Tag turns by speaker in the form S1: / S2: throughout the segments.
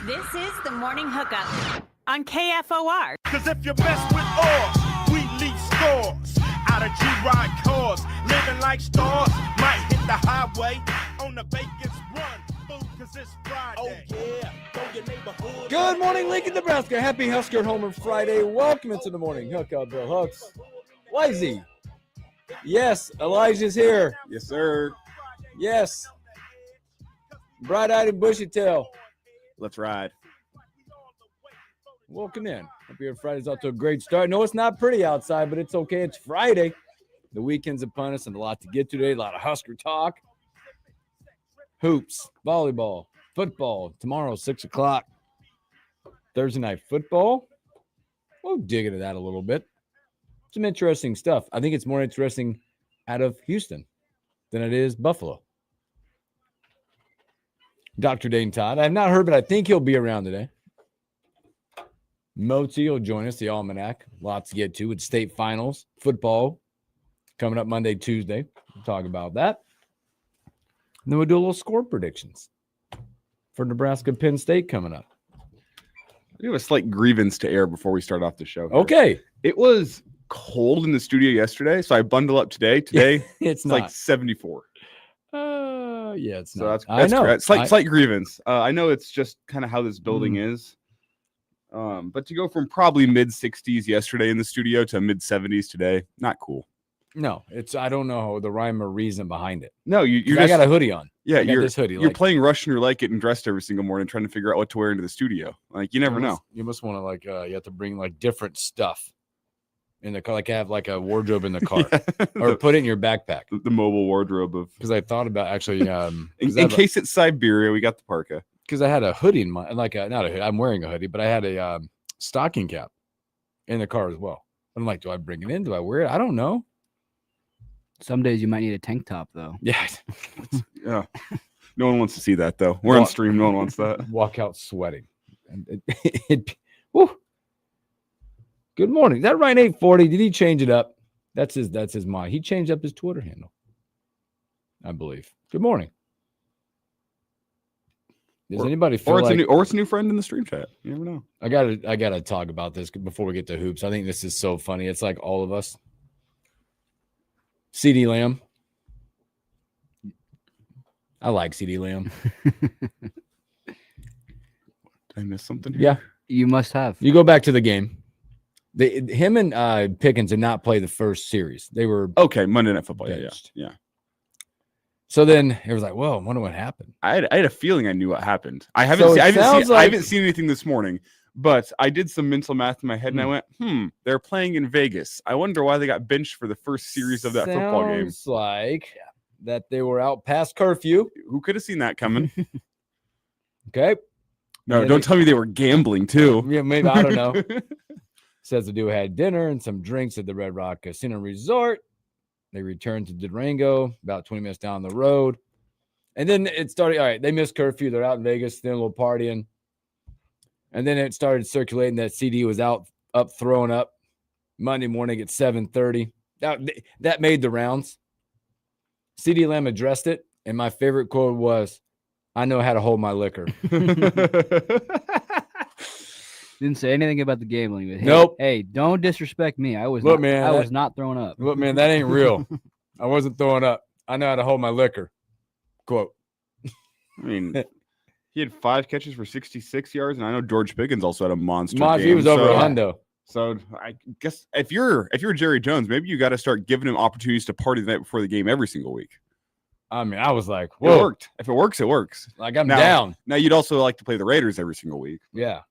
S1: This is the Morning Hookup on KFOR.
S2: Cause if you mess with ours, we leave scores. Out of G-Ride cars, living like stars. Might hit the highway on the Vegas run. Food cause it's Friday. Oh yeah, go your neighborhood.
S3: Good morning, Lincoln, Nebraska. Happy Husker Homer Friday. Welcome into the Morning Hookup, Bill Hooks. Lazy. Yes, Elijah's here.
S4: Yes, sir.
S3: Yes. Bright-eyed and bushy-tail.
S4: Let's ride.
S3: Welcome in. Hope your Friday's off to a great start. No, it's not pretty outside, but it's okay. It's Friday. The weekend's upon us and a lot to get to today. A lot of Husker talk. Hoops, volleyball, football. Tomorrow, 6 o'clock. Thursday night football. We'll dig into that a little bit. Some interesting stuff. I think it's more interesting out of Houston than it is Buffalo. Dr. Dane Todd. I have not heard, but I think he'll be around today. Moti will join us, the Almanac. Lots to get to with state finals, football coming up Monday, Tuesday. We'll talk about that. And then we'll do a little score predictions for Nebraska Penn State coming up.
S4: We have a slight grievance to air before we start off the show. Here.
S3: Okay.
S4: It was cold in the studio yesterday, so I bundle up today. Today,
S3: it's
S4: like 74.
S3: Yeah, it's
S4: so
S3: not.
S4: that's
S3: I know.
S4: correct. Slight grievance. I know it's just kind of how this building is. But to go from probably mid-60s yesterday in the studio to mid-70s today, not cool.
S3: No, it's I don't know the rhyme or reason behind it.
S4: No, you're
S3: I got a hoodie on.
S4: Yeah,
S3: I got this hoodie.
S4: You're playing Russian roulette, getting dressed every single morning, trying to figure out what to wear into the studio. Like you never know.
S3: You must want to you have to bring like different stuff in the car, like have like a wardrobe in the car, or put it in your backpack.
S4: The mobile wardrobe of
S3: because I thought about actually
S4: in case it's Siberia, we got the parka.
S3: Because I had a hoodie in my not a hoodie, I'm wearing a hoodie, but I had a stocking cap in the car as well. I'm like, do I bring it in? Do I wear it? I don't know.
S5: Some days you might need a tank top, though.
S3: Yeah.
S4: Yeah. No one wants to see that, though. We're on stream. No one wants that.
S3: Walk out sweating. Woo. Good morning. Is that Ryan 840? Did he change it up? That's his mind. He changed up his Twitter handle, I believe. Good morning. Does anybody feel
S4: it's a new friend in the stream chat? You never know.
S3: I gotta talk about this before we get to hoops. I think this is so funny. It's like all of us. CD Lamb. I like CD Lamb.
S4: Did I miss something here?
S3: Yeah.
S5: You must have.
S3: You go back to the game. Him and Pickens did not play the first series. They were
S4: okay. Monday Night Football. Yeah.
S3: So then it was like, whoa, I wonder what happened.
S4: I had a feeling I knew what happened. I haven't seen anything this morning, but I did some mental math in my head and I went, they're playing in Vegas. I wonder why they got benched for the first series of that football game.
S3: Sounds like that they were out past curfew.
S4: Who could have seen that coming?
S3: Okay.
S4: No, don't tell me they were gambling too.
S3: Yeah, maybe. I don't know. Says the duo had dinner and some drinks at the Red Rock Casino Resort. They returned to Durango, about 20 minutes down the road. And then it started, all right, they missed curfew. They're out in Vegas, doing a little partying. And then it started circulating that CD was out, throwing up Monday morning at 7:30. That made the rounds. CD Lamb addressed it, and my favorite quote was, I know how to hold my liquor.
S5: Didn't say anything about the gambling. But
S3: Nope.
S5: Hey, don't disrespect me. I was not throwing up.
S3: Look, man, that ain't real. I wasn't throwing up. I know how to hold my liquor. Quote.
S4: I mean, he had 5 catches for 66 yards, and I know George Pickens also had a monster game.
S3: He was over a hundo.
S4: So I guess if you're Jerry Jones, maybe you got to start giving him opportunities to party the night before the game every single week.
S3: I mean, I was like, whoa.
S4: It worked. If it works, it works.
S3: Like I'm down.
S4: Now you'd also like to play the Raiders every single week.
S3: Yeah.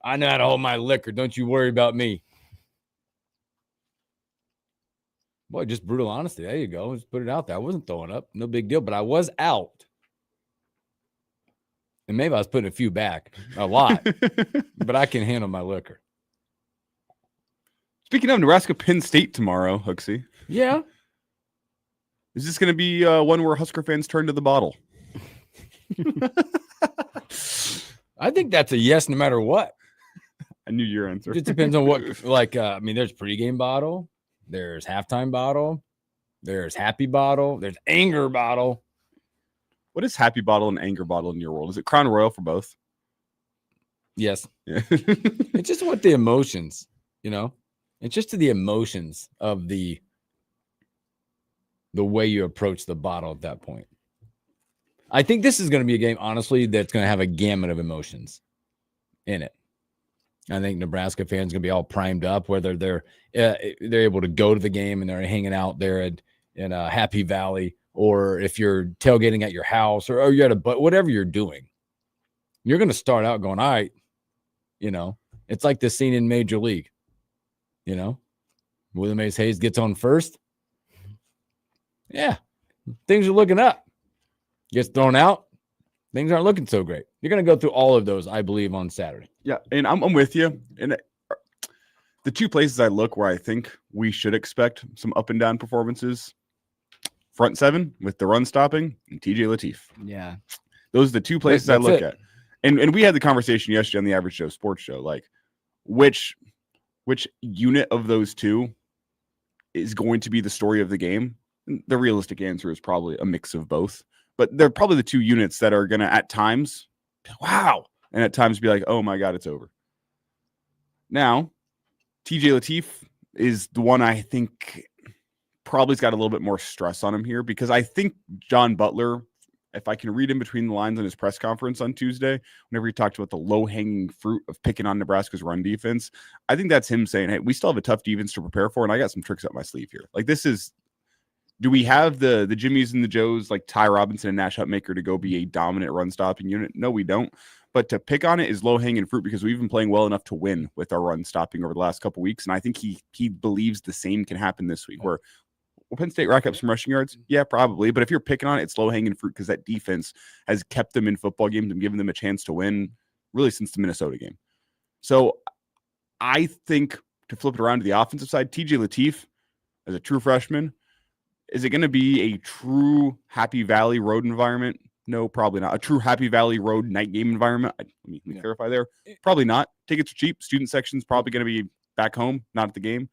S3: I know how to hold my liquor. Don't you worry about me. Boy, just brutal honesty. There you go. Just put it out there. I wasn't throwing up. No big deal, but I was out. And maybe I was putting a few back. A lot. But I can handle my liquor.
S4: Speaking of Nebraska Penn State tomorrow, Hooksy.
S3: Yeah.
S4: Is this going to be one where Husker fans turn to the bottle?
S3: I think that's a yes no matter what.
S4: I knew your answer.
S3: It depends on what, there's pregame bottle, there's halftime bottle, there's happy bottle, there's anger bottle.
S4: What is happy bottle and anger bottle in your world? Is it Crown Royal for both?
S3: Yes.
S4: Yeah.
S3: It's just what the emotions, it's just the emotions of the way you approach the bottle at that point. I think this is going to be a game, honestly, that's going to have a gamut of emotions in it. I think Nebraska fans going to be all primed up, whether they're able to go to the game and they're hanging out there in Happy Valley, or if you're tailgating at your house or you're at whatever you're doing, you're going to start out going, all right, it's like the scene in Major League, Willie Mays Hayes gets on first. Yeah, things are looking up. Gets thrown out. Things aren't looking so great. You're going to go through all of those, I believe, on Saturday.
S4: Yeah, and I'm with you. And the two places I look where I think we should expect some up and down performances, front seven with the run stopping and TJ Lateef.
S5: Yeah.
S4: Those are the two places I look at. And we had the conversation yesterday on the Average Joe Sports Show, like which unit of those two is going to be the story of the game. The realistic answer is probably a mix of both. But they're probably the two units that are going to, at times, wow, and at times be like, oh, my God, it's over. Now, TJ Lateef is the one I think probably's got a little bit more stress on him here, because I think John Butler, if I can read in between the lines on his press conference on Tuesday, whenever he talked about the low-hanging fruit of picking on Nebraska's run defense, I think that's him saying, hey, we still have a tough defense to prepare for, and I got some tricks up my sleeve here. Like, this is... Do we have the Jimmies and the Joes like Ty Robinson and Nash Hutmaker to go be a dominant run stopping unit? No, we don't. But to pick on it is low hanging fruit, because we've been playing well enough to win with our run stopping over the last couple of weeks. And I think he believes the same can happen this week, where will Penn State rack up some rushing yards? Yeah, probably. But if you're picking on it, it's low hanging fruit, because that defense has kept them in football games and given them a chance to win really since the Minnesota game. So I think, to flip it around to the offensive side, TJ Lateef as a true freshman, is it going to be a true Happy Valley road environment? No, probably not. A true Happy Valley road night game environment? Let me clarify there. Probably not. Tickets are cheap. Student section's probably going to be back home, not at the game.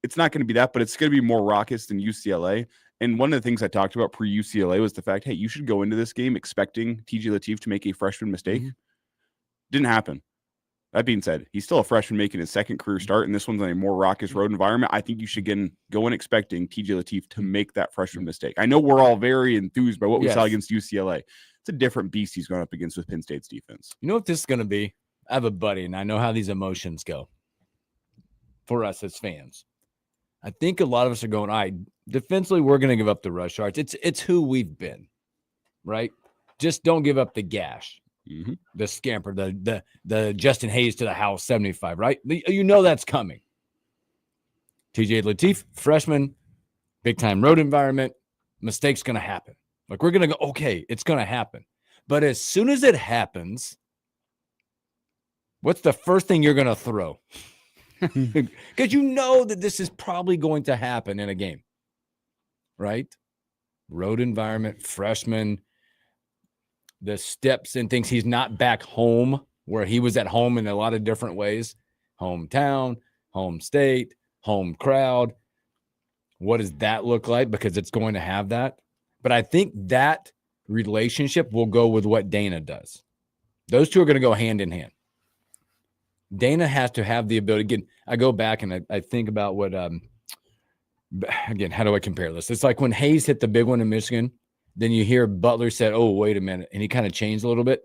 S4: It's not going to be that, but it's going to be more raucous than UCLA. And one of the things I talked about pre-UCLA was the fact, hey, you should go into this game expecting TJ Lateef to make a freshman mistake. Didn't happen. That being said, he's still a freshman making his second career start, and this one's on a more raucous road environment. I think you should go in expecting TJ Lateef to make that freshman mistake. I know we're all very enthused by what we saw against UCLA. It's a different beast he's going up against with Penn State's defense.
S3: You know what this is going to be? I have a buddy, and I know how these emotions go for us as fans. I think a lot of us are going, all right, defensively, we're going to give up the rush yards. It's who we've been, right? Just don't give up the gash.
S4: Mm-hmm.
S3: The scamper, the Justin Hayes to the house 75, right? You know that's coming. TJ Lateef, freshman, big time road environment, mistakes going to happen. Like, we're going to go, okay, it's going to happen. But as soon as it happens, what's the first thing you're going to throw? Because you know that this is probably going to happen in a game, right? Road environment, freshman, the steps and things. He's not back home where he was at home in a lot of different ways. Hometown, home state, home crowd. What does that look like? Because it's going to have that. But I think that relationship will go with what Dana does. Those two are going to go hand in hand. Dana has to have the ability. Again, I go back and I think about what, again, how do I compare this? It's like when Hayes hit the big one in Michigan, then you hear Butler said, oh, wait a minute. And he kind of changed a little bit.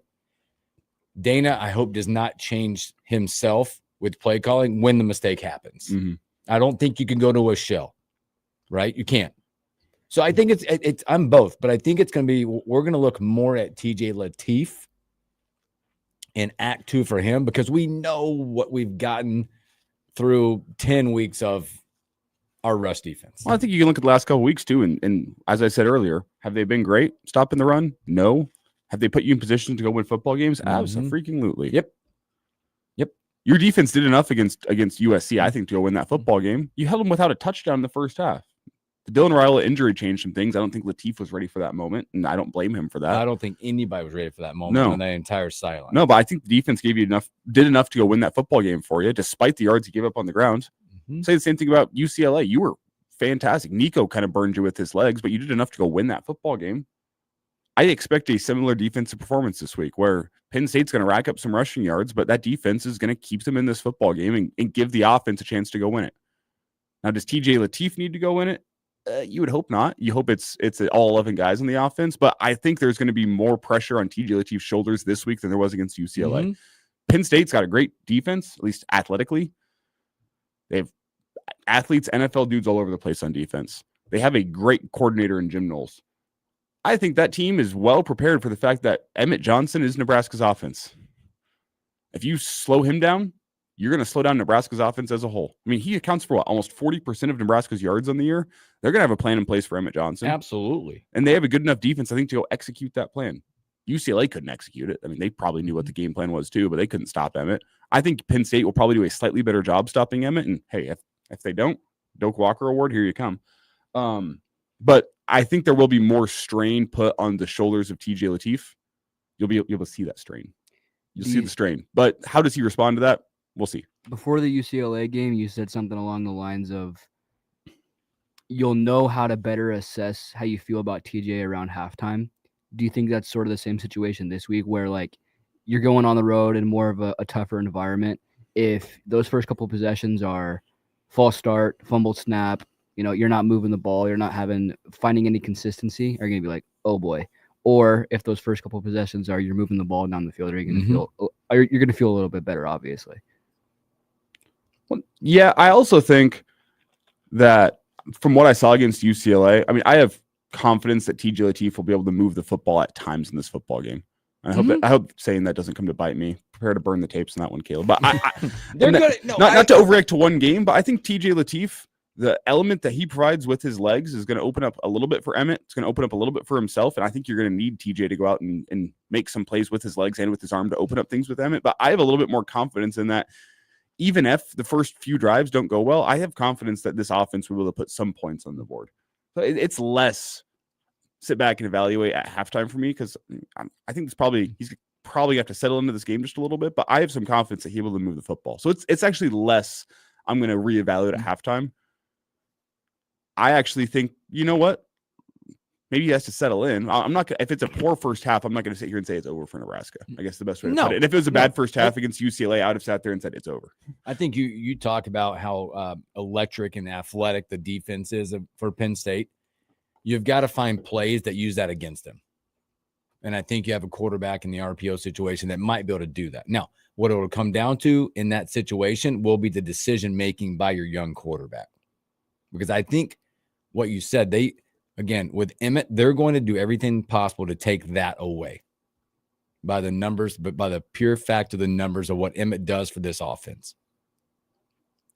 S3: Dana, I hope, does not change himself with play calling when the mistake happens.
S4: Mm-hmm.
S3: I don't think you can go to a shell, right? You can't. So I think it's I'm both, but I think it's going to be, we're going to look more at TJ Lateef in Act 2 for him, because we know what we've gotten through 10 weeks of our rush defense.
S4: Well, I think you can look at the last couple of weeks too. And as I said earlier, have they been great stopping the run? No. Have they put you in position to go win football games? Absolutely.
S3: Yep.
S4: Your defense did enough against USC, I think, to go win that football game. You held them without a touchdown in the first half. The Dylan Raiola injury changed some things. I don't think Lateef was ready for that moment, and I don't blame him for that.
S3: I don't think anybody was ready for that moment on that entire sideline.
S4: No, but I think the defense did enough to go win that football game for you, despite the yards he gave up on the ground. Mm-hmm. Say the same thing about UCLA. You were fantastic. Nico kind of burned you with his legs, but you did enough to go win that football game. I expect a similar defensive performance this week where Penn State's going to rack up some rushing yards, but that defense is going to keep them in this football game and give the offense a chance to go win it. Now, does TJ Lateef need to go win it? You would hope not. You hope it's all 11 guys on the offense, but I think there's going to be more pressure on TJ Lateef's shoulders this week than there was against UCLA.
S3: Mm-hmm.
S4: Penn State's got a great defense, at least athletically. They have athletes, NFL dudes all over the place on defense. They have a great coordinator in Jim Knowles. I think that team is well prepared for the fact that Emmett Johnson is Nebraska's offense. If you slow him down, you're going to slow down Nebraska's offense as a whole. I mean, he accounts for almost 40% of Nebraska's yards on the year. They're going to have a plan in place for Emmett Johnson.
S3: Absolutely.
S4: And they have a good enough defense, I think, to go execute that plan. UCLA couldn't execute it. I mean, they probably knew what the game plan was too, but they couldn't stop Emmett. I think Penn State will probably do a slightly better job stopping Emmett. And hey, if they don't, Doak Walker Award, here you come. But I think there will be more strain put on the shoulders of TJ Lateef. You'll be able to see that strain. You'll see the strain. But how does he respond to that? We'll see.
S5: Before the UCLA game, you said something along the lines of you'll know how to better assess how you feel about TJ around halftime. Do you think that's sort of the same situation this week where like you're going on the road in more of a tougher environment? If those first couple possessions are false start, fumbled snap, you're not moving the ball, you're not finding any consistency, are you going to be like, oh boy? Or if those first couple possessions are you're moving the ball down the field, are you going to you're going to feel a little bit better, obviously.
S4: Well, yeah, I also think that from what I saw against UCLA, I mean, I have confidence that TJ Lateef will be able to move the football at times in this football game. I hope saying that doesn't come to bite me. Prepare to burn the tapes on that one, Caleb. But not to overreact to one game, but I think TJ Lateef, the element that he provides with his legs is going to open up a little bit for Emmett. It's going to open up a little bit for himself. And I think you're going to need TJ to go out and make some plays with his legs and with his arm to open up things with Emmett. But I have a little bit more confidence in that. Even if the first few drives don't go well, I have confidence that this offense will be able to put some points on the board. So it's less sit back and evaluate at halftime for me because I think he's probably have to settle into this game just a little bit, but I have some confidence that he'll be able to move the football. So it's actually less I'm going to reevaluate at halftime. I actually think, you know what? Maybe he has to settle in. I'm not if it's a poor first half, I'm not going to sit here and say it's over for Nebraska. I guess the best way to put it. And if it was a bad first half against UCLA, I would have sat there and said it's over.
S3: I think you talk about how electric and athletic the defense is for Penn State. You've got to find plays that use that against them. And I think you have a quarterback in the RPO situation that might be able to do that. Now, what it will come down to in that situation will be the decision-making by your young quarterback. Because I think what you said, again, with Emmett, they're going to do everything possible to take that away by the numbers, but by the pure fact of the numbers of what Emmett does for this offense.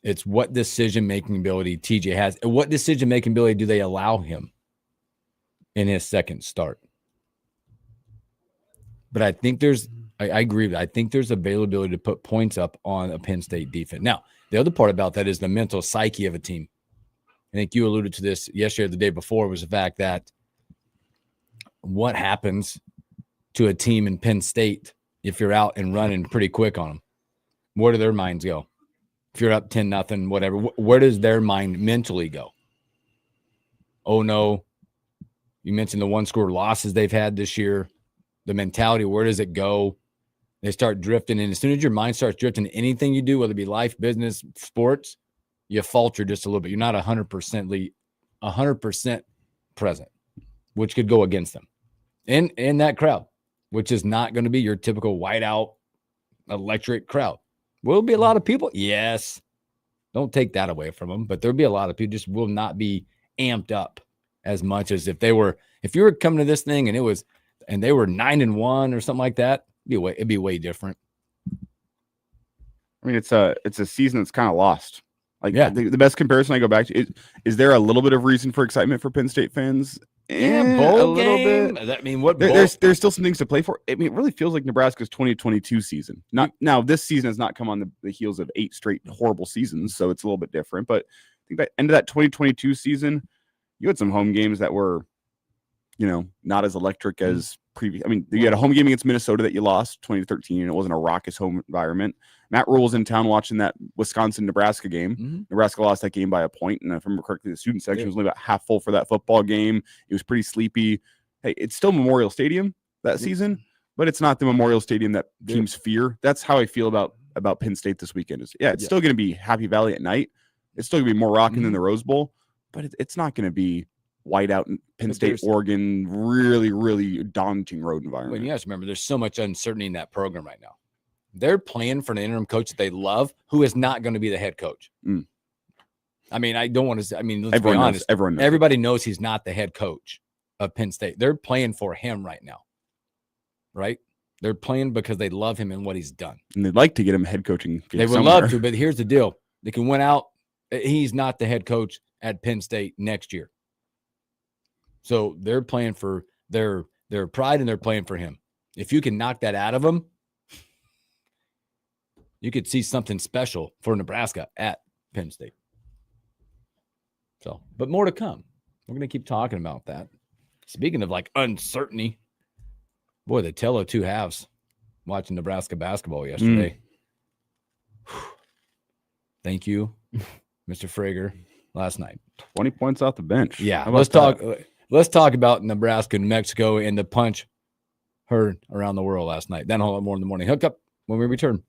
S3: It's what decision-making ability TJ has. And what decision-making ability do they allow him in his second start? But I think I agree with that. I think there's availability to put points up on a Penn State defense. Now, the other part about that is the mental psyche of a team. I think you alluded to this yesterday or the day before, was the fact that what happens to a team in Penn State if you're out and running pretty quick on them? Where do their minds go? If you're up 10-0, whatever, where does their mind mentally go? Oh, no. You mentioned the one-score losses they've had this year. The mentality, where does it go? They start drifting. And as soon as your mind starts drifting, anything you do, whether it be life, business, sports, you falter just a little bit. You're not 100% present, which could go against them. And that crowd, which is not going to be your typical whiteout electric crowd. Will be a lot of people? Yes. Don't take that away from them. But there'll be a lot of people just will not be amped up as much as if you were coming to this thing and they were 9-1 or something like that, it'd be way different.
S4: I mean, it's a season that's kind of lost. Like, yeah, the best comparison I go back to is there a little bit of reason for excitement for Penn State fans?
S3: Yeah, bowl
S4: a little
S3: game.
S4: bit.
S3: I mean, what
S4: there's still some things to play for. I mean, it really feels like Nebraska's 2022 season. Now, this season has not come on the heels of 8 straight horrible seasons, so it's a little bit different. But I think that end of that 2022 season, you had some home games that were, not as electric as previous. I mean, you had a home game against Minnesota that you lost 2013, and it wasn't a raucous home environment. Matt Rule was in town watching that Wisconsin-Nebraska game. Mm-hmm. Nebraska lost that game by a point, and if I remember correctly, the student section was only about half full for that football game. It was pretty sleepy. hey, it's still Memorial Stadium that season, but it's not the Memorial Stadium that teams fear. That's how I feel about Penn State this weekend. It's still going to be Happy Valley at night. It's still going to be more rocking than the Rose Bowl, but it's not going to be whiteout in Penn State, Oregon, really, really daunting road environment.
S3: Well, you guys remember, there's so much uncertainty in that program right now. They're playing for an interim coach that they love, who is not going to be the head coach. I mean, I don't want to say, I mean, let's be honest. Everybody knows he's not the head coach of Penn State. They're playing for him right now, right? They're playing because they love him and what he's done.
S4: And they'd like to get him head coaching.
S3: They would love to, but here's the deal. They can win out. He's not the head coach at Penn State next year. So they're playing for their pride, and they're playing for him. If you can knock that out of them, you could see something special for Nebraska at Penn State. So, but more to come. We're going to keep talking about that. Speaking of like uncertainty, boy, the tale of two halves watching Nebraska basketball yesterday. Thank you, Mr. Frager, last night.
S4: 20 points off the bench.
S3: Yeah, let's talk about Nebraska and Mexico and the punch heard around the world last night. Then a whole lot more in the morning. Hookup when we return.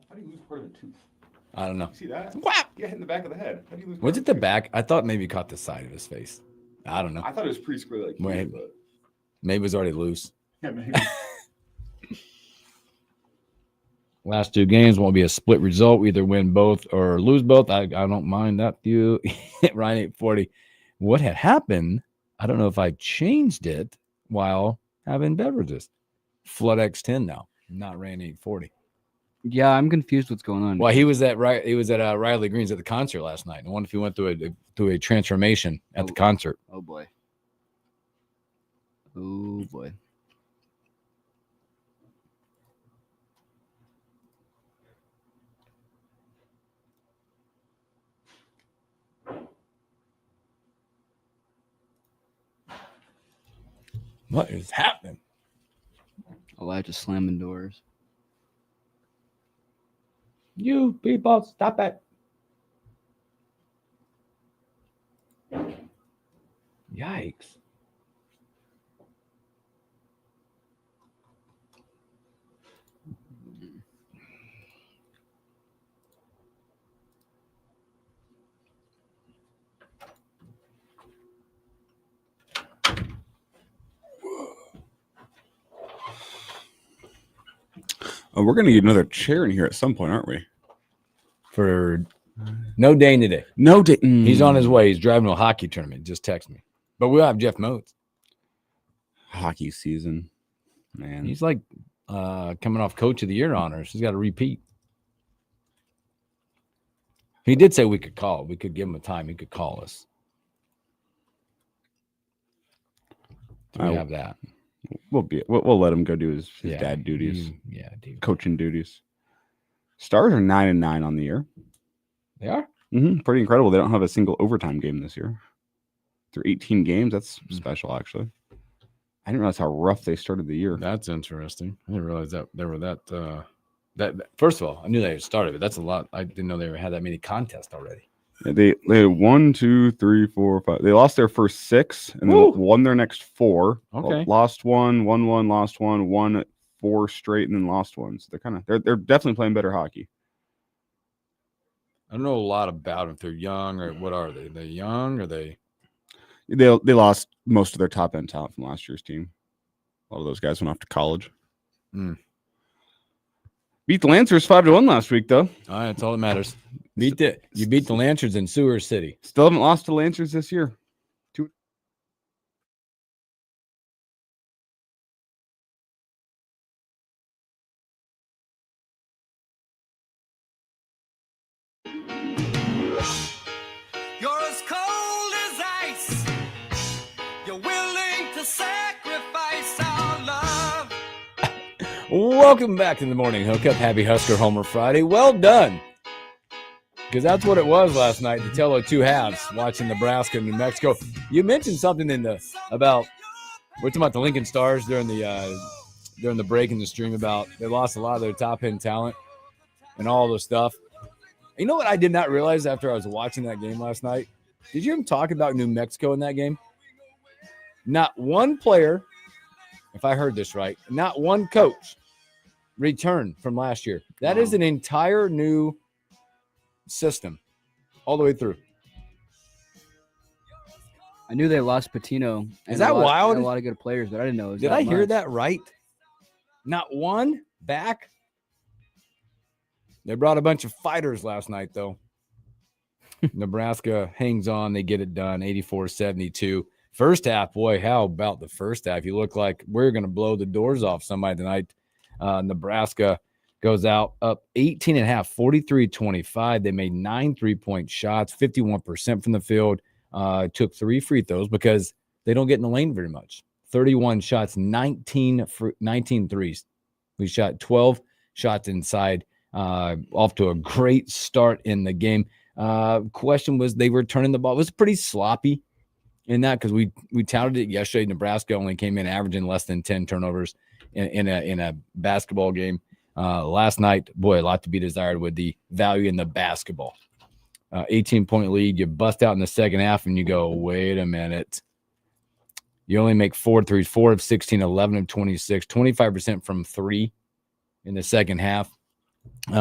S4: How do you lose part of a tooth?
S3: I don't know.
S4: See that? Whap! Yeah, hit in the back of the head. How do you lose?
S3: Was it the back? I thought maybe caught the side of his face. I don't know.
S4: I thought it was pretty square. Like
S3: maybe it was already loose.
S4: Yeah, maybe.
S3: Last two games won't be a split result. We either win both or lose both. I don't mind that. You Ryan 840. What had happened? I don't know if I changed it while having beverages. Flood X10 now, not Ryan 840.
S5: Yeah, I'm confused what's going on.
S3: Well, he was at Riley Green's at the concert last night. I wonder if he went through a transformation at the concert.
S5: Oh boy. Oh boy.
S3: What is happening?
S5: Elijah slamming doors.
S3: You people, stop it. Yikes.
S4: Oh, we're going to get another chair in here at some point, aren't we?
S3: For no Dane today.
S4: No Dane.
S3: He's on his way. He's driving to a hockey tournament. Just text me. But we'll have Jeff Moats.
S4: Hockey season. Man.
S3: He's like coming off Coach of the Year honors. He's got to repeat. He did say we could call. We could give him a time. He could call us. Do we have that?
S4: We'll let him go do his dad duties. Coaching duties. Stars are 9-9 on the year.
S3: They are?
S4: Pretty incredible. They don't have a single overtime game this year. Through 18 games. That's special, actually. I didn't realize how rough they started the year.
S3: That's interesting. I didn't realize that they were that. First of all, I knew they had started, but that's a lot. I didn't know they had that many contests already.
S4: Yeah, they had 1, 2, 3, 4, 5. They lost their first 6 and then won their next 4.
S3: Okay.
S4: Lost 1, won 1, lost 1, won 4 straight, and then lost 1. So they're definitely playing better hockey.
S3: I don't know a lot about if they're young or what are they? They young or they
S4: lost most of their top end talent from last year's team. A lot of those guys went off to college. Beat the Lancers 5-1 last week, though.
S3: All right, that's all that matters. You beat the Lancers in Sewer City.
S4: Still haven't lost to Lancers this year.
S6: You're as cold as ice. You're willing to sacrifice our love.
S3: Welcome back to the morning hookup. Happy Husker Homer Friday. Well done. Because that's what it was last night, the tale of two halves, watching Nebraska and New Mexico. You mentioned something about we're talking about the Lincoln Stars during the break in the stream about they lost a lot of their top end talent. and all the stuff. You know what I did not realize after I was watching that game last night? Did you even talk about New Mexico in that game? Not one player, if I heard this right, not one coach returned from last year. That is an entire new system all the way through.
S5: I knew they lost Patino.
S3: Is that wild?
S5: A lot of good players, but I didn't know it was
S3: Did
S5: that
S3: I hear
S5: much.
S3: that right? Not one back? They brought a bunch of fighters last night, though. Nebraska hangs on. They get it done, 84-72. First half, boy, how about the first half? You look like we're going to blow the doors off somebody tonight. Nebraska goes out up 18.5, 43-25. They made 9 3-point shots, 51% from the field. Took 3 free throws because they don't get in the lane very much. 31 shots, 19 threes. We shot 12 shots inside. Off to a great start in the game. Question was they were turning the ball. It was pretty sloppy in that because we touted it yesterday. Nebraska only came in averaging less than 10 turnovers in a basketball game. Last night, boy, a lot to be desired with the value in the basketball. 18-point lead. You bust out in the second half and you go, wait a minute. You only make 4 threes, 4 of 16, 11 of 26, 25% from 3 in the second half.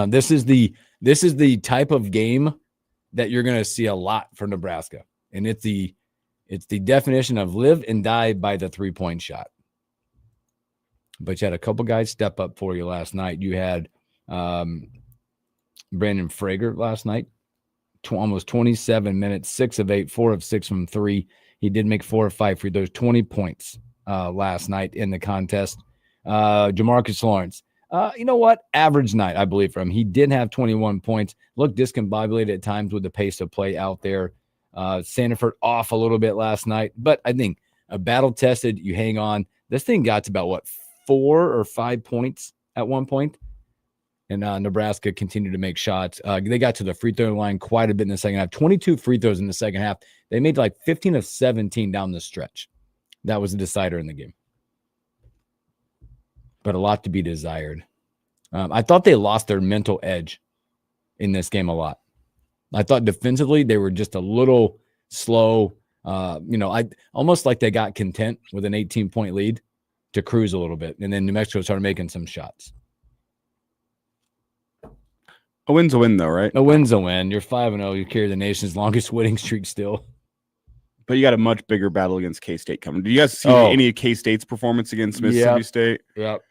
S3: This is the type of game that you're going to see a lot for Nebraska, and it's the definition of live and die by the 3-point shot. But you had a couple guys step up for you last night. You had Brandon Frager last night, almost 27 minutes, 6 of 8, 4 of 6 from 3. He did make 4 of 5 free throws, 20 points last night in the contest. Jamarcus Lawrence. You know what? Average night, I believe, for him. He did have 21 points. Looked discombobulated at times with the pace of play out there. Sanford off a little bit last night. But I think a battle-tested, you hang on. This thing got to about, 4 or 5 points at one point. And Nebraska continued to make shots. They got to the free throw line quite a bit in the second half. 22 free throws in the second half. They made 15 of 17 down the stretch. That was a decider in the game. But a lot to be desired. I thought they lost their mental edge in this game a lot. I thought defensively they were just a little slow. I almost like they got content with an 18-point lead to cruise a little bit. And then New Mexico started making some shots.
S4: A win's a win, though, right?
S3: A win's a win. You're 5-0. You carry the nation's longest winning streak still.
S4: But you got a much bigger battle against K-State coming. Do you guys see any of K-State's performance against Mississippi State?
S3: Yep.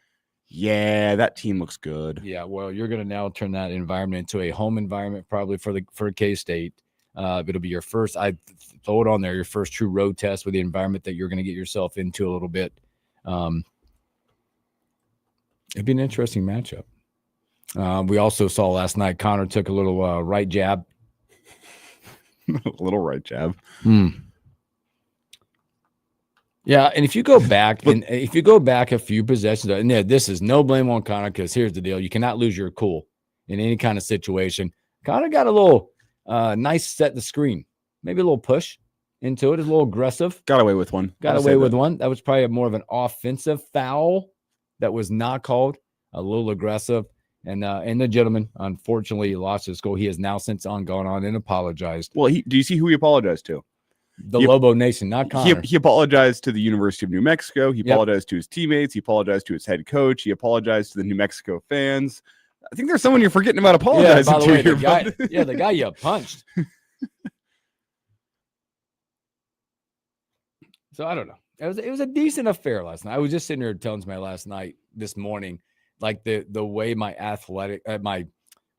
S4: Yeah, that team looks good.
S3: Yeah, well, you're going to now turn that environment into a home environment probably for K-State. It'll be your first, I throw it on there, your first true road test with the environment that you're going to get yourself into a little bit. It'd be an interesting matchup. We also saw last night Connor took a little right jab.
S4: A little right jab.
S3: Yeah, and if you go back a few possessions, and this is no blame on Connor because here's the deal: you cannot lose your cool in any kind of situation. Connor got a little nice set the screen, maybe a little push into it, a little aggressive.
S4: Got away with one.
S3: Got away with one. That was probably more of an offensive foul that was not called. A little aggressive, and the gentleman unfortunately lost his goal. He has now since gone on and apologized.
S4: Well, do you see who he apologized to?
S3: The Lobo Nation, not Connor.
S4: He apologized to the University of New Mexico. He apologized to his teammates. He apologized to his head coach. He apologized to the New Mexico fans. I think there's someone you're forgetting about apologizing to here.
S3: The guy you punched. So I don't know. It was a decent affair last night. I was just sitting here telling somebody last night, this morning, like the way my my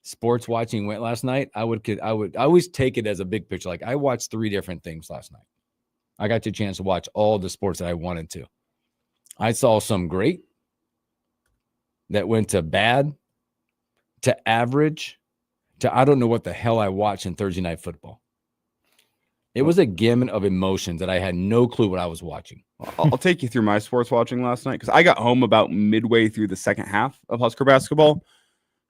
S3: sports watching went last night. I always take it as a big picture. Like I watched 3 different things last night. I got the chance to watch all the sports that I wanted to. I saw some great that went to bad, to average, to I don't know what the hell I watched in Thursday Night Football. It was a gamut of emotions that I had no clue what I was watching.
S4: I'll take you through my sports watching last night because I got home about midway through the second half of Husker basketball.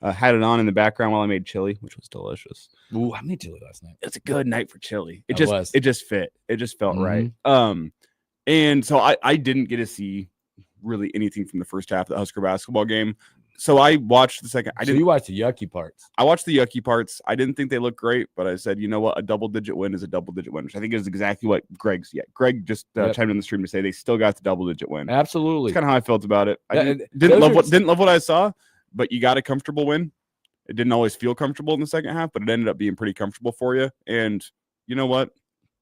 S4: Had it on in the background while I made chili, which was delicious.
S3: Ooh, I made chili last night.
S4: It's a good night for chili. It
S3: was.
S4: just fit. It just felt right. And so I didn't get to see really anything from the first half of the Husker basketball game. So I watched the second.
S3: So you watched the yucky parts.
S4: I watched the yucky parts. I didn't think they looked great, but I said, you know what? A double-digit win is a double-digit win, which I think is exactly what Greg just chimed in the stream to say they still got the double-digit win.
S3: Absolutely.
S4: That's kind of how I felt about it. I didn't love what I saw, but you got a comfortable win. It didn't always feel comfortable in the second half, but it ended up being pretty comfortable for you. And you know what?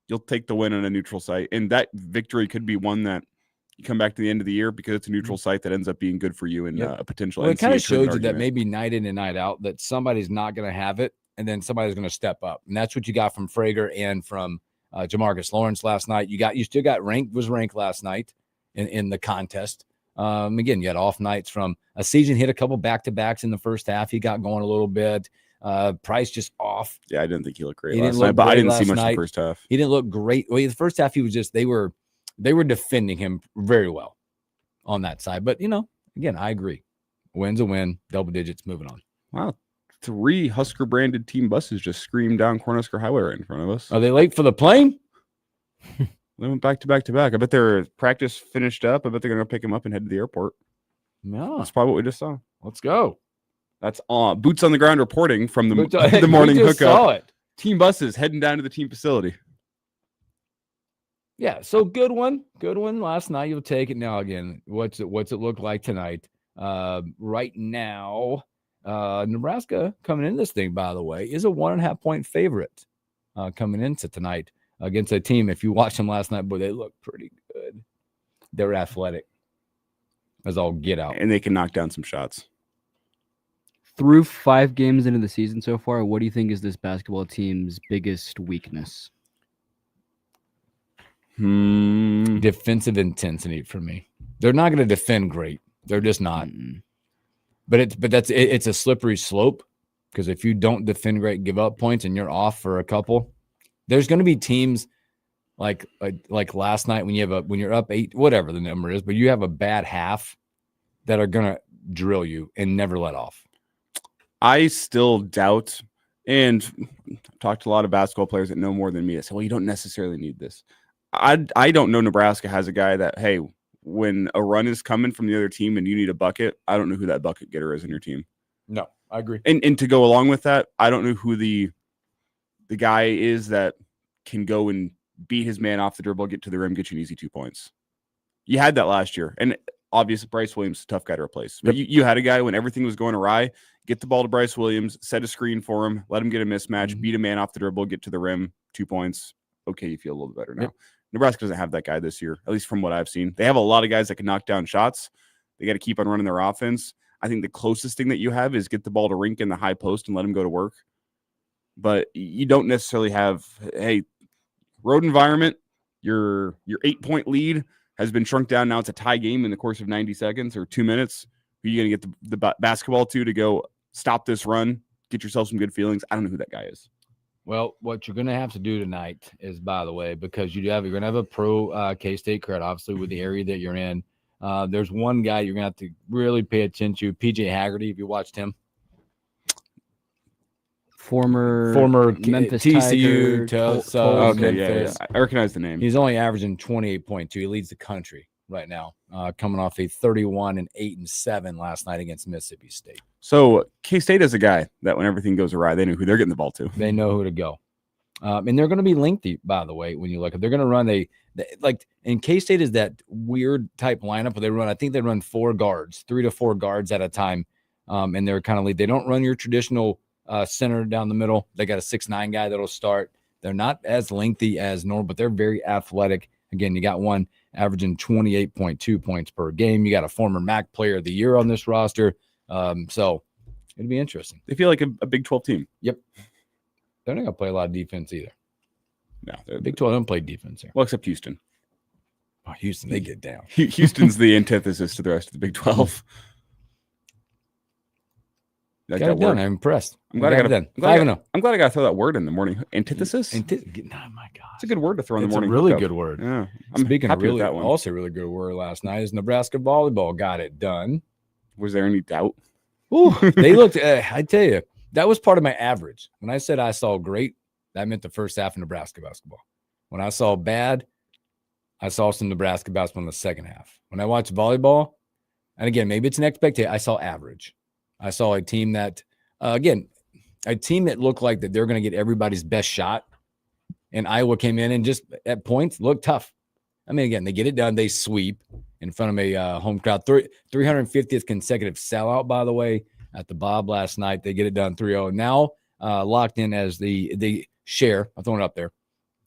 S4: You'll take the win on a neutral site, and that victory could be one that you come back to the end of the year because it's a neutral site that ends up being good for you in a potential.
S3: Well, it kind of showed you that maybe night in and night out that somebody's not going to have it, and then somebody's going to step up, and that's what you got from Frager and from Jamarcus Lawrence last night. You still got ranked last night in the contest. Again, you had off nights from a season, hit a couple back-to-backs in the first half. He got going a little bit. Price just off.
S4: Yeah, I didn't think he looked great last night, but I didn't see much in the first half.
S3: He didn't look great. Well, the first half, he was just they were defending him very well on that side. But again, I agree. Win's a win, double digits, moving on.
S4: Wow. 3 Husker branded team buses just screamed down Cornhusker Highway right in front of us.
S3: Are they late for the plane?
S4: They went back to back to back. I bet their practice finished up. I bet they're going to pick him up and head to the airport.
S3: No.
S4: That's probably what we just saw.
S3: Let's go.
S4: That's boots on the ground reporting from the morning hookup.
S3: Saw it.
S4: Team buses heading down to the team facility.
S3: Yeah, so good one last night. You'll take it now. Again, what's it look like tonight? Right now, Nebraska coming in this thing, by the way, is a 1.5 point favorite coming into tonight against a team. If you watched them last night, boy, they look pretty good. They're athletic as all get out,
S4: and they can knock down some shots.
S5: Through 5 games into the season so far, what do you think is this basketball team's biggest weakness?
S3: Defensive intensity for me. They're not going to defend great. They're just not. But it's a slippery slope because if you don't defend great, give up points, and you're off for a couple, there's going to be teams like last night when you're up 8, whatever the number is, but you have a bad half that are going to drill you and never let off.
S4: I still doubt, and I've talked to a lot of basketball players that know more than me. I say, well, you don't necessarily need this. I don't know Nebraska has a guy that, hey, when a run is coming from the other team and you need a bucket, I don't know who that bucket getter is in your team.
S3: No, I agree.
S4: And to go along with that, I don't know who the guy is that can go and beat his man off the dribble, get to the rim, get you an easy 2 points. You had that last year. And obviously Bryce Williams is a tough guy to replace. But you had a guy when everything was going awry, get the ball to Bryce Williams, set a screen for him, let him get a mismatch, beat a man off the dribble, get to the rim, 2 points. Okay, you feel a little better now. Yep. Nebraska doesn't have that guy this year, at least from what I've seen. They have a lot of guys that can knock down shots. They got to keep on running their offense. I think the closest thing that you have is get the ball to Rink in the high post and let him go to work. But you don't necessarily have, hey, road environment, your 8-point lead has been shrunk down. Now it's a tie game in the course of 90 seconds or 2 minutes. Who are you going to get the basketball to go stop this run, get yourself some good feelings? I don't know who that guy is.
S3: Well, what you're going to have to do tonight is, by the way, because you're going to have a pro K-State crowd, obviously, with the area that you're in. There's one guy you're going to have to really pay attention to, PJ Haggerty, if you watched him.
S5: Former Memphis
S3: TCU,
S5: Tiger,
S3: okay,
S4: Memphis. Yeah. I recognize the name.
S3: He's only averaging 28.2. He leads the country right now, coming off a 31-8-7 last night against Mississippi State.
S4: So K-State is a guy that when everything goes awry, they know who they're getting the ball to.
S3: They know who to go. And they're going to be lengthy, by the way, when you look at. They're going to run and K-State is that weird type lineup where I think they run 4 guards, 3 to 4 guards at a time. And they're kind of they don't run your traditional center down the middle. They got a 6'9" guy that'll start. They're not as lengthy as normal, but they're very athletic. Again, you got one averaging 28.2 points per game. You got a former MAC player of the year on this roster. So it'd be interesting.
S4: They feel like a Big 12 team.
S3: Yep. They're not going to play a lot of defense either.
S4: No.
S3: Big 12 don't play defense here.
S4: Well, except Houston.
S3: Oh, Houston, they get down.
S4: Houston's the antithesis to the rest of the Big 12.
S3: Got it done. I'm impressed.
S4: I'm glad I got to throw that word in the morning. Antithesis?
S3: Oh, my God.
S4: It's a good word to throw in the morning.
S3: It's a really good word.
S4: Yeah.
S3: Speaking of really, also really good word last night is Nebraska volleyball got it done.
S4: Was there any doubt?
S3: Ooh, they looked, I tell you, that was part of my average. When I said I saw great, that meant the first half of Nebraska basketball. When I saw bad, I saw some Nebraska basketball in the second half. When I watched volleyball, and again, maybe it's an expectation, I saw average. I saw a team that, again, a team that looked like that they're going to get everybody's best shot. And Iowa came in and just at points looked tough. I mean, again, they get it done. They sweep in front of a home crowd. 350th consecutive sellout, by the way, at the Bob last night. They get it done 3-0. Now locked in as the share. I'm throwing it up there.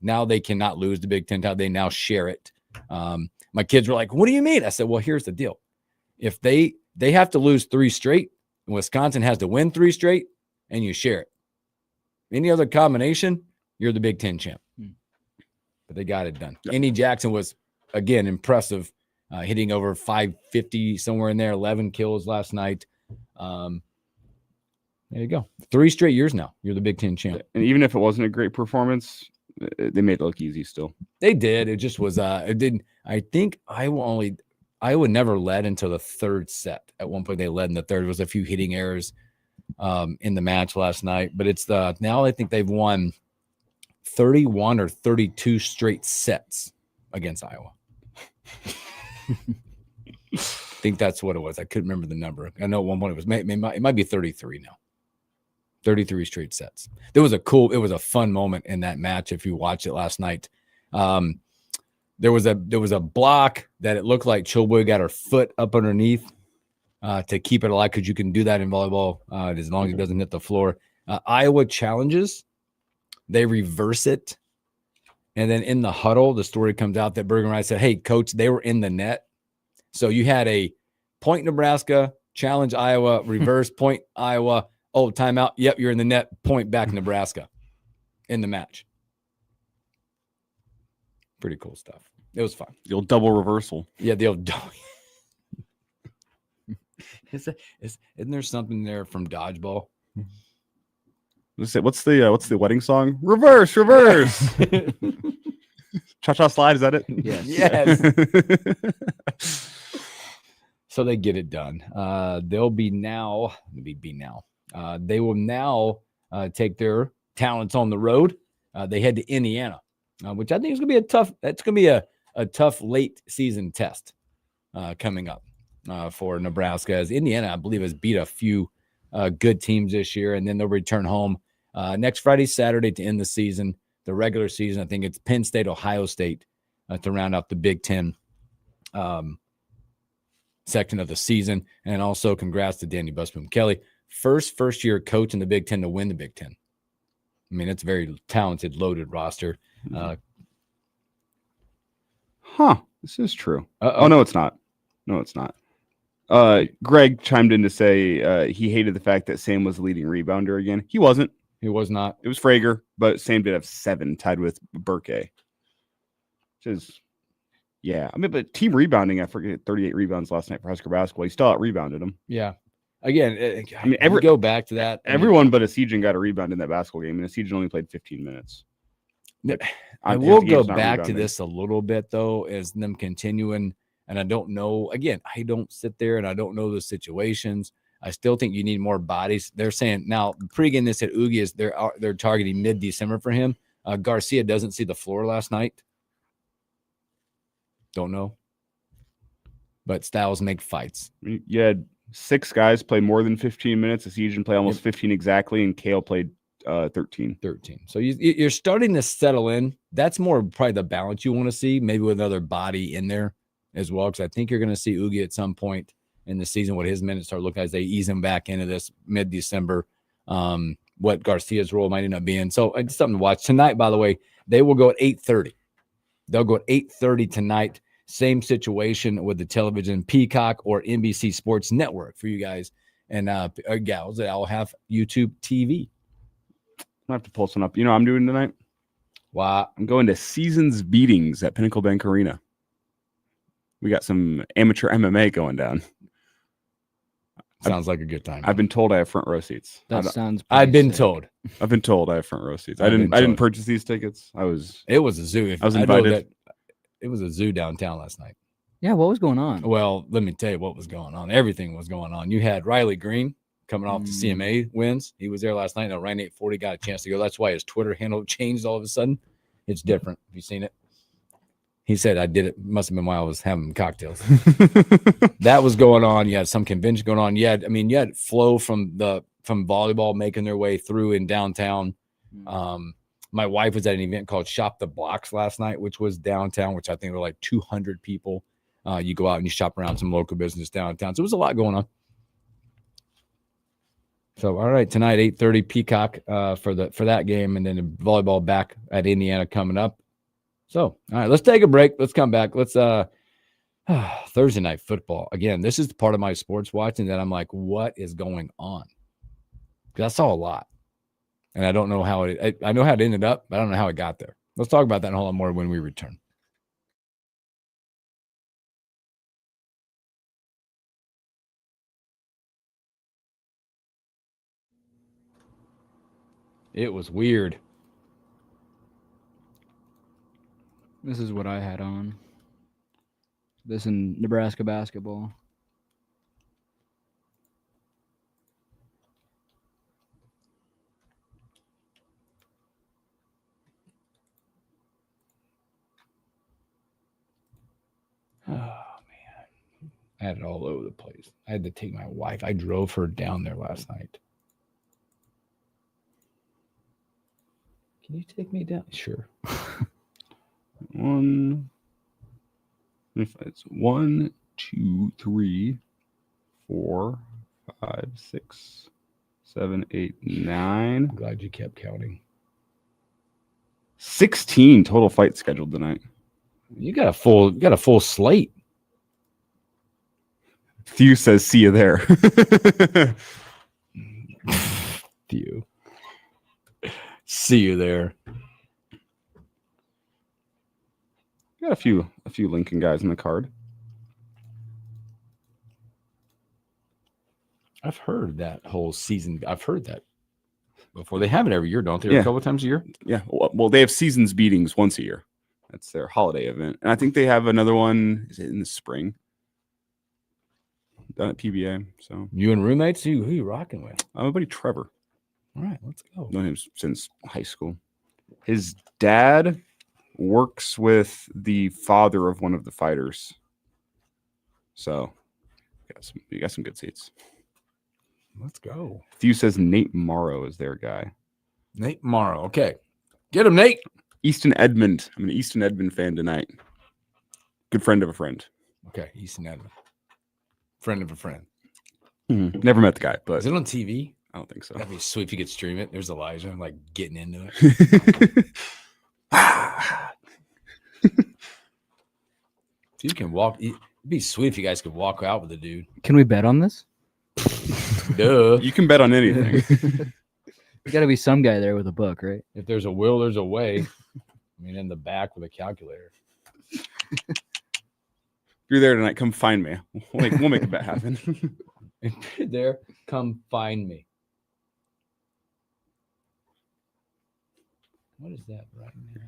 S3: Now they cannot lose the Big Ten title. They now share it. My kids were like, what do you mean? I said, well, here's the deal. If they have to lose 3 straight, and Wisconsin has to win 3 straight, and you share it. Any other combination, you're the Big Ten champ. But they got it done. Yep. Andy Jackson was, again, impressive, hitting over 550, somewhere in there, 11 kills last night. There you go. 3 straight years now, you're the Big Ten champ.
S4: And even if it wasn't a great performance, they made it look easy still.
S3: They did. It just was, it didn't, I think Iowa never led until the 3rd set. At one point, they led in the 3rd. There was a few hitting errors in the match last night. But it's now I think they've won 31 or 32 straight sets against Iowa. I think that's what it was. I couldn't remember the number. I know at one point it might be 33 now. 33 straight sets. It was a fun moment in that match if you watched it last night. There was a block that it looked like Chilboy got her foot up underneath to keep it alive, because you can do that in volleyball as long as it doesn't hit the floor. Iowa challenges, they reverse it, and then in the huddle, the story comes out that Bergen Wright said, hey, coach, they were in the net. So you had a point Nebraska, challenge Iowa, reverse point Iowa, oh, timeout, yep, you're in the net, point back Nebraska in the match. Pretty cool stuff. It was fun.
S4: The old double reversal.
S3: Yeah, the old double. Isn't there something there from dodgeball?
S4: What's the wedding song? Reverse. Cha-cha slide, is that it?
S3: Yes. So they get it done. They will now take their talents on the road. They head to Indiana, which I think is going to be a tough late season test coming up for Nebraska, as Indiana, I believe, has beat a few good teams this year, and then they'll return home next Friday, Saturday to end the season, the regular season. I think it's Penn State, Ohio State to round out the Big Ten section of the season. And also congrats to Danny Busboom Kelly, first year coach in the Big Ten to win the Big Ten. I mean, it's a very talented, loaded roster.
S4: This is true. Oh, no, it's not. Greg chimed in to say he hated the fact that Sam was the leading rebounder again. He wasn't.
S3: He was not.
S4: It was Frager, but Sam did have 7, tied with Burke. Which is, yeah. I mean, but team rebounding, I forget, 38 rebounds last night for Husker basketball. He still out-rebounded him.
S3: Yeah. Again,
S4: I mean,
S3: go back to that.
S4: Everyone but Asijan got a rebound in that basketball game, and Asijan only played 15 minutes.
S3: I will go back to this a little bit, though, as them continuing. And I don't know, again, I don't sit there and I don't know the situations. I still think you need more bodies. They're saying now, pregame, they said Oogie is they're targeting mid-December for him. Garcia doesn't see the floor last night. Don't know. But styles make fights.
S4: You had 6 guys play more than 15 minutes. Asijan played almost 15 exactly, and Kale played 13.
S3: So you're starting to settle in. That's more probably the balance you want to see, maybe with another body in there as well, because I think you're going to see Oogie at some point in the season what his minutes start looking as they ease him back into this mid-December, what Garcia's role might end up being. So it's something to watch. Tonight, by the way, they will go at 8:30. They'll go at 8:30 tonight. Same situation with the television, Peacock or NBC Sports Network for you guys and gals that all have YouTube TV.
S4: I have to pull some up. You know what I'm doing tonight?
S3: Wow.
S4: I'm going to Seasons Beatings at Pinnacle Bank Arena. We got some amateur MMA going down.
S3: Sounds like a good time.
S4: I've been told I have front row seats.
S3: I've been told
S4: I have front row seats. I didn't purchase these tickets. It was
S3: a zoo.
S4: I was invited.
S3: It was a zoo downtown last night.
S5: Yeah, what was going on?
S3: Well, let me tell you what was going on. Everything was going on. You had Riley Green coming off the CMA wins. He was there last night. Ryan 840 got a chance to go. That's why his Twitter handle changed all of a sudden. It's different. Have you seen it? He said I did it. Must have been while I was having cocktails. That was going on. You had some convention going on. You had flow from volleyball making their way through in downtown. My wife was at an event called Shop the Blocks last night, which was downtown, which I think were like 200 people. You go out and you shop around some local business downtown. So it was a lot going on. So, all right, tonight, 8:30 Peacock for that game, and then the volleyball back at Indiana coming up. So, all right, let's take a break. Let's come back. Let's Thursday night football. Again, this is the part of my sports watching that I'm like, what is going on? Because I saw a lot. And I don't know how I know how it ended up, but I don't know how it got there. Let's talk about that and a whole lot more when we return. It was weird.
S5: This is what I had on. This in Nebraska basketball.
S3: Oh, man. I had it all over the place. I had to take my wife. I drove her down there last night. Can you take me down? Sure.
S4: It's 1, 2, 3, 4, 5, 6, 7, 8, 9.
S3: I'm glad you kept counting.
S4: 16 total fights scheduled tonight.
S3: You got a full slate.
S4: Thew says, "See you there."
S3: Thew. See you there.
S4: Got a few Lincoln guys in the card.
S3: I've heard that whole season. I've heard that before. They have it every year, don't they?
S4: Yeah.
S3: A couple of times a year.
S4: Yeah. Well, they have seasons beatings once a year. That's their holiday event, and I think they have another one. Is it in the spring? Done at PBA. So
S3: You and roommates? Who you rocking with?
S4: my buddy Trevor.
S3: All right, let's go.
S4: Known him since high school. His dad works with the father of one of the fighters. So you got some good seats.
S3: Let's go.
S4: Thew says Nate Morrow is their guy.
S3: Nate Morrow. Okay. Get him, Nate.
S4: Easton Edmond. I'm an Easton Edmond fan tonight. Good friend of a friend.
S3: Okay, Easton Edmond. Friend of a friend.
S4: Never met the guy, but
S3: Is it on TV?
S4: I don't think so.
S3: That'd be sweet if you could stream it. There's Elijah like getting into it. You can walk. It'd be sweet if you guys could walk out with the dude.
S5: Can we bet on this?
S3: Duh.
S4: You can bet on anything.
S5: There's got to be some guy there with a book, right?
S3: If there's a will, there's a way. I mean, in the back with a calculator.
S4: If you're there tonight, come find me. We'll make a bet happen.
S3: If you're there, come find me. What is that right now?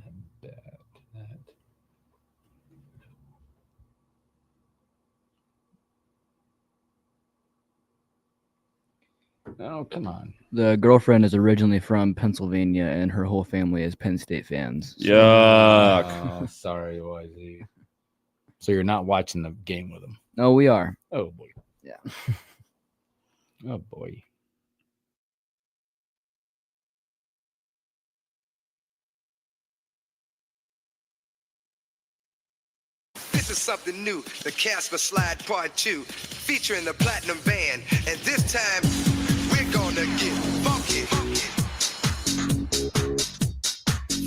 S3: Oh, come on.
S5: The girlfriend is originally from Pennsylvania, and her whole family is Penn State fans. So
S4: Yuck.
S3: Oh, sorry, YZ. So you're not watching the game with them.
S5: No, we are.
S3: Oh, boy.
S5: Yeah.
S3: Oh, boy.
S6: This is something new, the Casper Slide Part 2, featuring the Platinum Band. And this time, we're gonna get funky.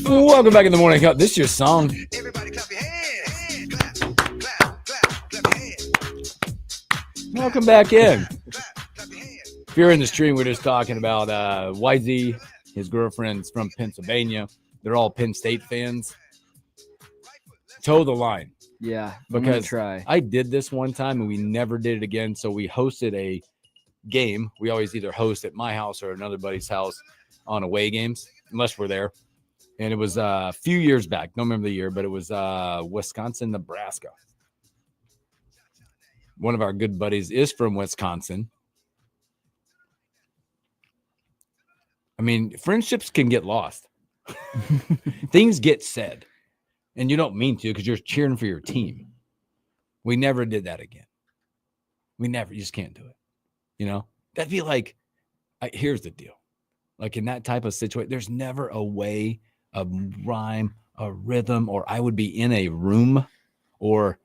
S3: Welcome back in the morning. This is your song.
S6: Everybody clap your hands. Clap, clap, clap, clap your hands.
S3: Welcome back in.
S6: Clap your hands.
S3: If you're in the stream, we're just talking about YZ. His girlfriend's from Pennsylvania. They're all Penn State fans. Toe the line.
S5: Yeah, I'm gonna
S3: Because
S5: try.
S3: I did this one time and we never did it again. So we hosted a game. We always either host at my house or another buddy's house on away games, unless we're there. And it was a few years back. Don't remember the year, but it was Wisconsin, Nebraska. One of our good buddies is from Wisconsin. I mean, friendships can get lost. Things get said. And you don't mean to because you're cheering for your team. We never did that again. You just can't do it. You know, that'd be like, here's the deal. Like in that type of situation, there's never a way, a rhyme, a rhythm, or I would be in a room or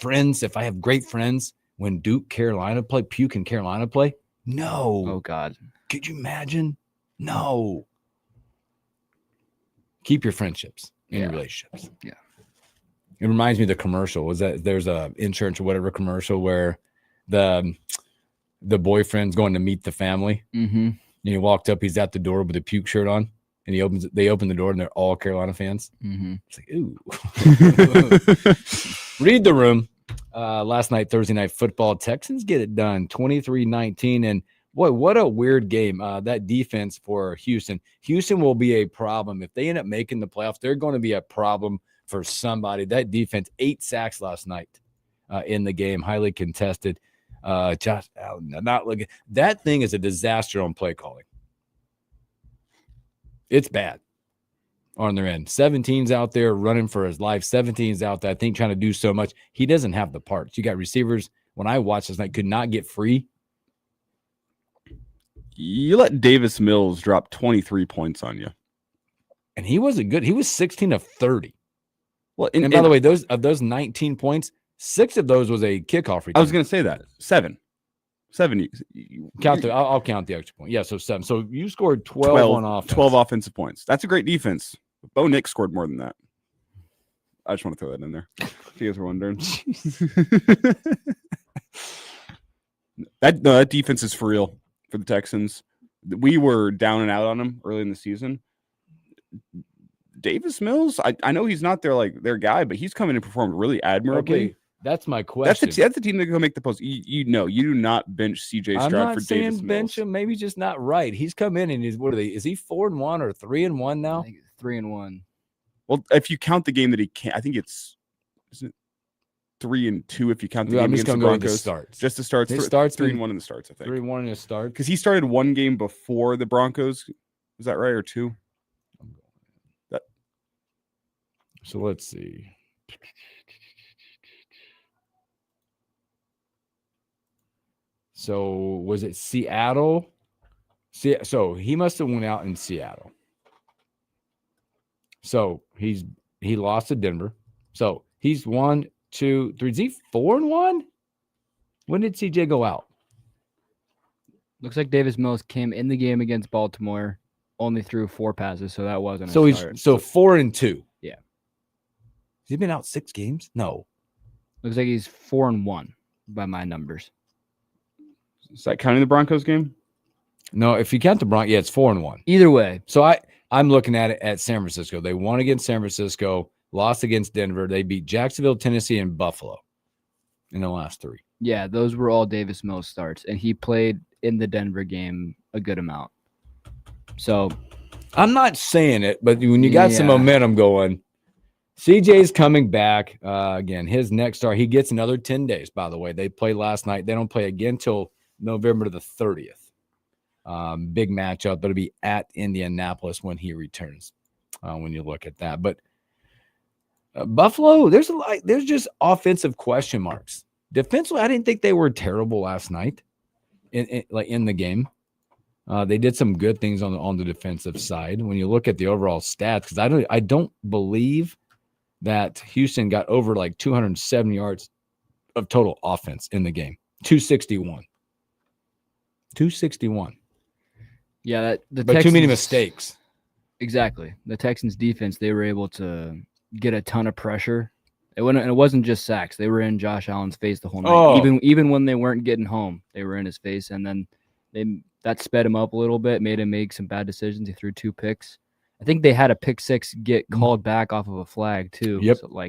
S3: friends. If I have great friends, when Duke, Carolina play, Puke and Carolina play, no.
S5: Oh God.
S3: Could you imagine? No. Keep your friendships and your relationships.
S5: Yeah.
S3: It reminds me of the commercial. Was that there's a insurance or whatever commercial where the boyfriend's going to meet the family.
S5: Mm-hmm.
S3: And he walked up, he's at the door with a Puke shirt on, and they open the door and they're all Carolina fans.
S5: Mm-hmm.
S3: It's like, ooh. Read the room. Last night, Thursday night football, Texans get it done 23-19. And boy, what a weird game. That defense for Houston. Houston will be a problem. If they end up making the playoffs, they're going to be a problem for somebody. That defense, 8 sacks last night in the game, highly contested. Josh Allen, not looking. That thing is a disaster on play calling. It's bad on their end. 17's out there running for his life. 17's out there, I think, trying to do so much. He doesn't have the parts. You got receivers, when I watched this night, could not get free.
S4: You let Davis Mills drop 23 points on you.
S3: And he wasn't good. He was 16 of 30.
S4: Well,
S3: and by the way, those 19 points, 6 of those was a kickoff return.
S4: I was going to say that. 7.
S3: I'll count the extra point. Yeah, so 7. So you scored 12 on offense.
S4: 12 offensive points. That's a great defense. Bo Nix scored more than that. I just want to throw that in there. If you guys were wondering. That defense is for real for the Texans. We were down and out on them early in the season. Davis Mills, I know he's not their guy, but he's come in and performed really admirably.
S3: Okay, that's my question.
S4: That's the team that go make the post. You do not bench CJ Stroud for Davis Mills. I'm not saying
S3: bench him. Maybe just not right. He's come in and is he 4-1 or 3-1 now?
S5: I think 3-1.
S4: Well, if you count the game that he can't, I think isn't it 3-2 if you count the game against the Broncos. Just the starts.
S3: It starts
S4: 3-1 in the starts, I think.
S3: 3-1 in the start.
S4: Because he started one game before the Broncos. Is that right, or 2?
S3: So let's see. So was it Seattle? So he must have went out in Seattle. So he lost to Denver. So he's 1, 2, 3. Is he 4-1? When did CJ go out?
S5: Looks like Davis Mills came in the game against Baltimore, only threw 4 passes, so that wasn't.
S3: So he's 4-2.
S5: Yeah.
S3: Has he been out 6 games? No.
S5: Looks like he's 4-1 by my numbers.
S4: Is that counting the Broncos game?
S3: No, if you count the Broncos, yeah, it's 4-1.
S5: Either way.
S3: So I'm looking at it at San Francisco. They won against San Francisco, lost against Denver. They beat Jacksonville, Tennessee, and Buffalo in the last 3.
S5: Yeah, those were all Davis Mills starts, and he played in the Denver game a good amount. So
S3: I'm not saying it, but when you got some momentum going, CJ's coming back. Again, his next start, he gets another 10 days, by the way. They played last night. They don't play again till November the 30th. Big matchup. It'll be at Indianapolis when he returns, when you look at that. But Buffalo, there's just offensive question marks. Defensively, I didn't think they were terrible last night in the game. They did some good things on the defensive side. When you look at the overall stats, because I don't believe that Houston got over like 270 yards of total offense in the game. 261.
S5: Yeah,
S3: but too many mistakes.
S5: Exactly. The Texans defense, they were able to get a ton of pressure. It wasn't just sacks. They were in Josh Allen's face the whole night.
S3: Oh.
S5: Even when they weren't getting home, they were in his face. And then that sped him up a little bit, made him make some bad decisions. He threw 2 picks. I think they had a pick 6 get called back off of a flag too.
S3: Yep.
S5: So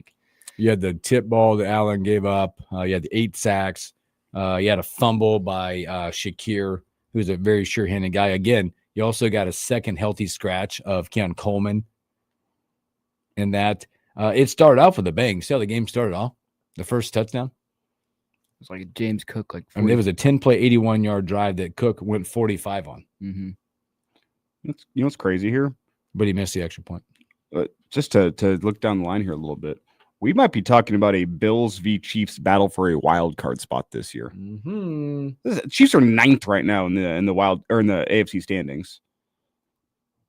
S3: you had the tip ball that Allen gave up. You had the 8 sacks. You had a fumble by Shakir, who's a very sure-handed guy. Again, you also got a second healthy scratch of Keon Coleman. And that it started off with a bang. See how the game started off? The first touchdown?
S5: It was like James Cook.
S3: I mean, it was a 10-play, 81-yard drive that Cook went 45 on.
S5: Mm-hmm.
S4: You know what's crazy here?
S3: But he missed the extra point.
S4: just to look down the line here a little bit, we might be talking about a Bills v. Chiefs battle for a wild card spot this year. Chiefs are 9th right now in the AFC standings.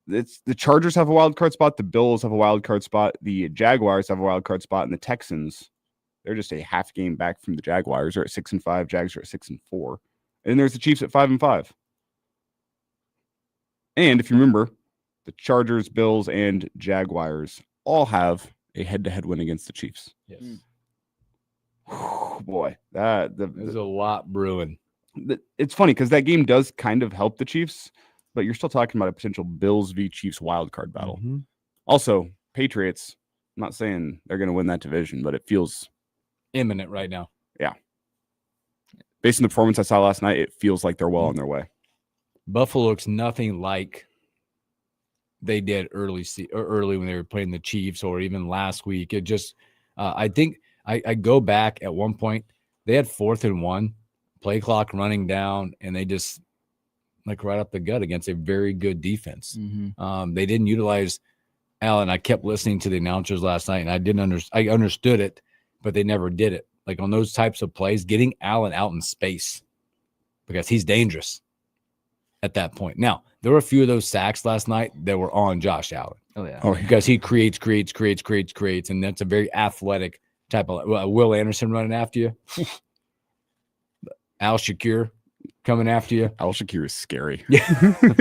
S4: It's the Chargers have a wild card spot, the Bills have a wild card spot, the Jaguars have a wild card spot, and the Texans, they're just a half game back from the Jaguars. They're at 6-5. Jags are at 6-4. And there's the Chiefs at 5-5. And if you remember, the Chargers, Bills, and Jaguars all have a head-to-head win against the Chiefs.
S3: Yes.
S4: Boy,
S3: there's a lot brewing.
S4: It's funny because that game does kind of help the Chiefs, but you're still talking about a potential Bills v. Chiefs wild card battle.
S3: Mm-hmm.
S4: Also, Patriots, I'm not saying they're going to win that division, but it feels
S3: imminent right now.
S4: Yeah. Based on the performance I saw last night, it feels like they're well on their way.
S3: Buffalo looks nothing like they did early when they were playing the Chiefs, or even last week. It just, I think I go back at one point, they had 4th and 1, play clock running down, and they just like right up the gut against a very good defense.
S5: Mm-hmm.
S3: They didn't utilize Allen. I kept listening to the announcers last night, and I understood it, but they never did it. Like on those types of plays, getting Allen out in space because he's dangerous at that point. Now, there were a few of those sacks last night that were on Josh Allen.
S5: Oh, yeah.
S3: Because he creates, and that's a very athletic type of Will Anderson running after you. Al Shakir coming after you.
S4: Al Shakir is scary.
S3: Yeah.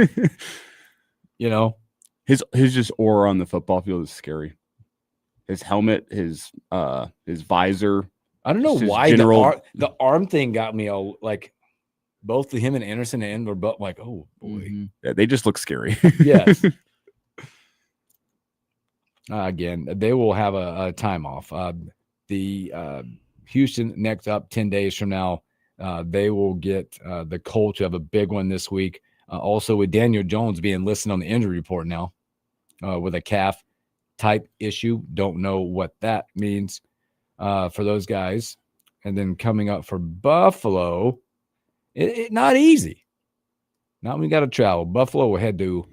S3: You know,
S4: his just aura on the football field is scary. His helmet, his visor.
S3: I don't know why the arm thing got me all like both him and Anderson and were both like, oh boy.
S5: Mm-hmm.
S4: Yeah, they just look scary.
S3: Yes. Again, they will have a time off. The Houston next up 10 days from now, they will get the Colts who have a big one this week. Also with Daniel Jones being listed on the injury report now with a calf type issue. Don't know what that means for those guys. And then coming up for Buffalo, it not easy. Not when we got to travel. Buffalo will head to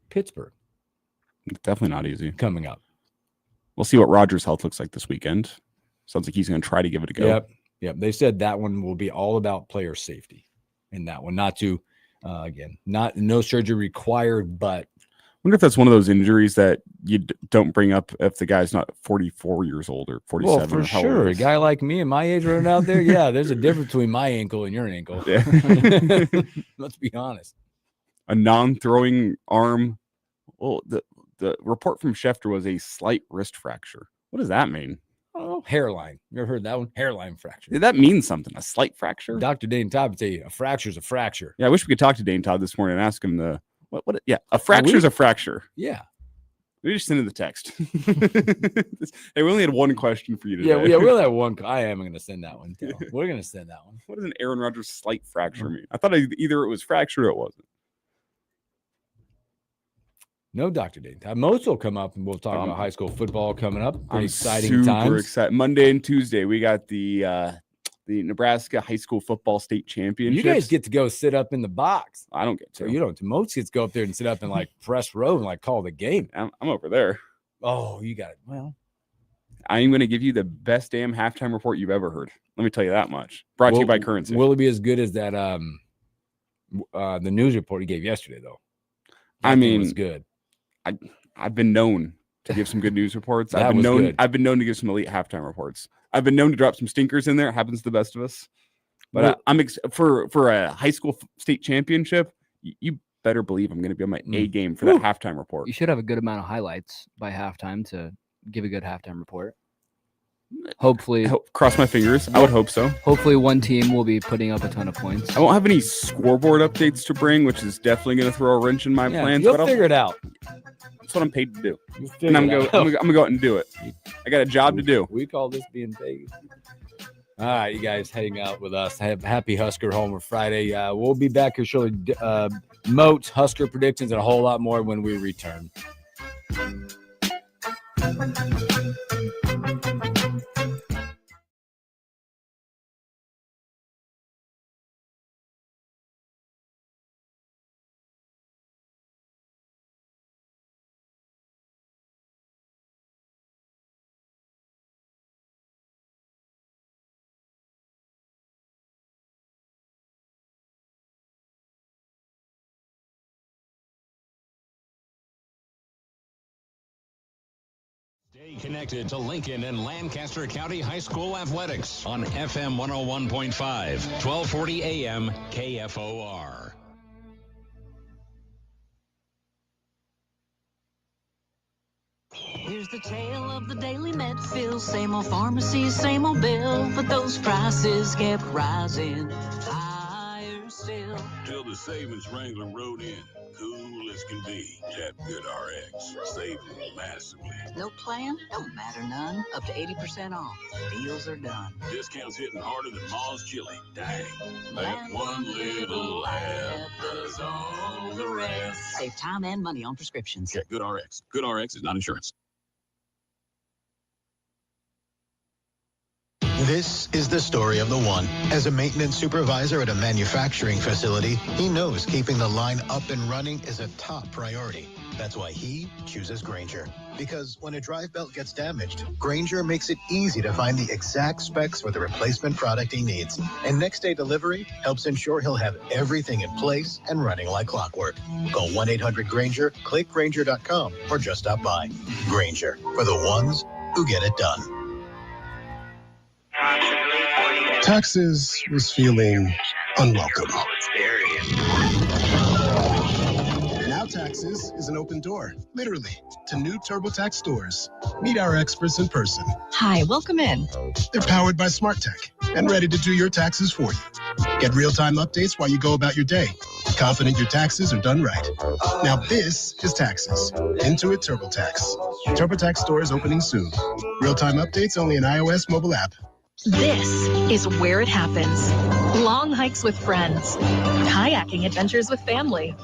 S3: Pittsburgh.
S4: Definitely not easy.
S3: Coming up.
S4: We'll see what Rodgers' health looks like this weekend. Sounds like he's going to try to give it a go.
S3: Yep. They said that one will be all about player safety in that one. Not to, no surgery required, but.
S4: I wonder if that's one of those injuries that you don't bring up if the guy's not 44 years old or 47.
S3: Well, for sure. A guy like me and my age running out there, yeah, there's a difference between my ankle and your ankle.
S4: Yeah.
S3: Let's be honest.
S4: A non-throwing arm. Well, the report from Schefter was a slight wrist fracture. What does that mean?
S3: Oh, hairline. You ever heard that one? Hairline fracture.
S4: Did that mean something? A slight fracture?
S3: Dr. Dane Todd would tell you a fracture is a fracture.
S4: Yeah, I wish we could talk to Dane Todd this morning and ask him a fracture is a fracture.
S3: Yeah.
S4: We just send in the text. Hey, we only had one question for you today.
S3: Yeah, we only have one. I am going to send that one. Too. We're going to send that one.
S4: What does an Aaron Rodgers slight fracture mean? I thought either it was fractured or it wasn't.
S3: No, Dr. Dane. Most will come up, and we'll talk about high school football coming up. Pretty exciting
S4: super
S3: times.
S4: Excited. Monday and Tuesday, we got the Nebraska High School Football State Championship.
S3: You guys get to go sit up in the box.
S4: I don't get to.
S3: So you don't. Most kids go up there and sit up and like press row and like call the game.
S4: I'm over there.
S3: Oh, you got it. Well,
S4: I am going to give you the best damn halftime report you've ever heard. Let me tell you that much. Brought to you by Currency.
S3: Will it be as good as that the news report he gave yesterday, though?
S4: I mean,
S3: it was good.
S4: I've been known to give some good news reports.
S3: That
S4: I've been
S3: was
S4: known.
S3: good.
S4: I've been known to give some elite halftime reports. I've been known to drop some stinkers in there. It happens to the best of us. But I'm for a high school state championship. You better believe I'm going to be on my A game for that halftime report.
S5: You should have a good amount of highlights by halftime to give a good halftime report. Hopefully,
S4: cross my fingers. I would hope so.
S5: Hopefully, one team will be putting up a ton of points.
S4: I won't have any scoreboard updates to bring, which is definitely going to throw a wrench in my plans.
S3: You'll figure it out.
S4: That's what I'm paid to do. And I'm going to go out and do it. I got a job to do.
S3: We call this being paid. All right, you guys hang out with us. Happy Husker Homer Friday. We'll be back here shortly. Moat, Husker predictions, and a whole lot more when we return.
S7: Stay connected to Lincoln and Lancaster County High School athletics on FM 101.5, 1240 AM KFOR.
S8: Here's the tale of the daily Medfield. Same old pharmacy, same old bill, but those prices kept rising higher still.
S9: Till the savings Wrangler rode in, cool as can be. Tap Good RX, saving massively.
S8: No plan? Don't matter none. Up to 80% off. Deals are done.
S9: Discounts hitting harder than Ma's chili. Dang. That one little app does all the rest.
S8: Save time and money on prescriptions.
S9: Check Good RX. Good RX is not insurance.
S10: This is the story of the one. As a maintenance supervisor at a manufacturing facility, he knows keeping the line up and running is a top priority. That's why he chooses Grainger. Because when a drive belt gets damaged, Grainger makes it easy to find the exact specs for the replacement product he needs. And next day delivery helps ensure he'll have everything in place and running like clockwork. Call 1-800-GRAINGER, click Grainger.com, or just stop by. Grainger, for the ones who get it done.
S11: Taxes was feeling unwelcome. Now Taxes is an open door, literally, to new TurboTax stores. Meet our experts in person.
S12: Hi, welcome in.
S11: They're powered by Smart Tech and ready to do your taxes for you. Get real-time updates while you go about your day. Confident your taxes are done right. Now this is Taxes. Intuit TurboTax. TurboTax stores opening soon. Real-time updates only in iOS mobile app.
S12: This is where it happens. Long hikes with friends, kayaking adventures with family,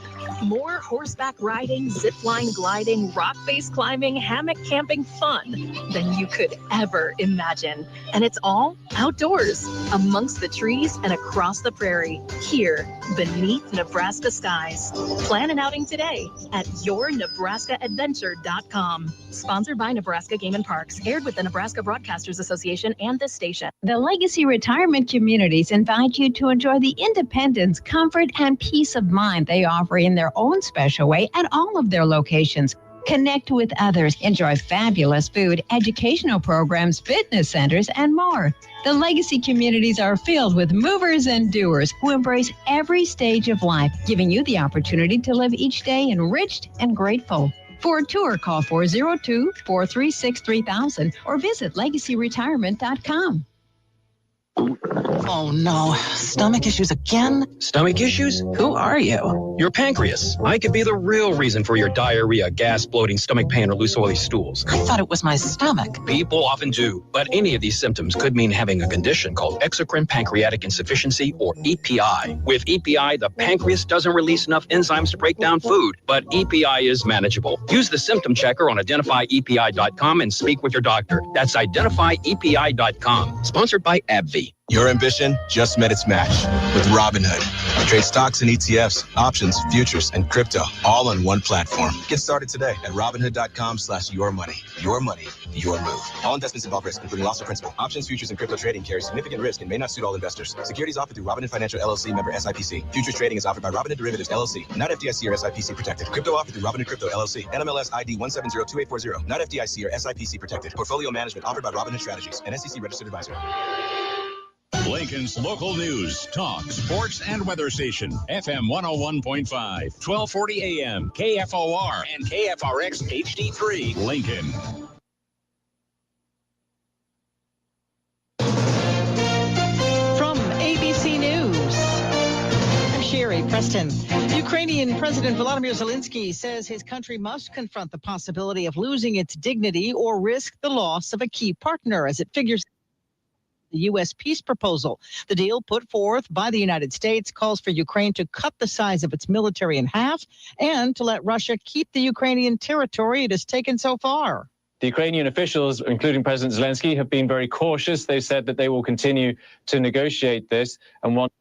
S12: more horseback riding, zip line gliding, rock face climbing, hammock camping fun than you could ever imagine. And it's all outdoors, amongst the trees and across the prairie, here beneath Nebraska skies. Plan an outing today at yournebraskaadventure.com. Sponsored by Nebraska Game and Parks, aired with the Nebraska Broadcasters Association and this station.
S13: The Legacy Retirement Communities invite you to enjoy the independence, comfort, and peace of mind they offer in their own special way at all of their locations. Connect with others, enjoy fabulous food, educational programs, fitness centers, and more. The Legacy communities are filled with movers and doers who embrace every stage of life, giving you the opportunity to live each day enriched and grateful. For a tour, call 402-436-3000 or visit legacyretirement.com.
S14: Oh no, stomach issues again?
S15: Stomach issues? Who are you? Your pancreas. I could be the real reason for your diarrhea, gas, bloating, stomach pain, or loose oily stools.
S14: I thought it was my stomach.
S15: People often do, but any of these symptoms could mean having a condition called exocrine pancreatic insufficiency, or EPI. With EPI, the pancreas doesn't release enough enzymes to break down food, but EPI is manageable. Use the symptom checker on identifyepi.com and speak with your doctor. That's identifyepi.com. Sponsored by AbbVie.
S16: Your ambition just met its match with Robinhood. Trade stocks and ETFs, options, futures, and crypto all on one platform. Get started today at Robinhood.com/yourmoney. Your money, your move. All investments involve risk, including loss of principal. Options, futures, and crypto trading carry significant risk and may not suit all investors. Securities offered through Robinhood Financial LLC, member SIPC. Futures trading is offered by Robinhood Derivatives LLC, not FDIC or SIPC protected. Crypto offered through Robinhood Crypto LLC, NMLS ID 1702840, not FDIC or SIPC protected. Portfolio management offered by Robinhood Strategies, an SEC registered advisor.
S7: Lincoln's local news, talk, sports, and weather station. FM 101.5, 1240 AM, KFOR, and KFRX HD3, Lincoln.
S17: From ABC News, I'm Sherry Preston. Ukrainian President Volodymyr Zelensky says his country must confront the possibility of losing its dignity or risk the loss of a key partner as it figures the U.S. peace proposal. The deal put forth by the United States calls for Ukraine to cut the size of its military in half and to let Russia keep the Ukrainian territory it has taken so far.
S18: The Ukrainian officials, including President Zelensky, have been very cautious. They've said that they will continue to negotiate this and want to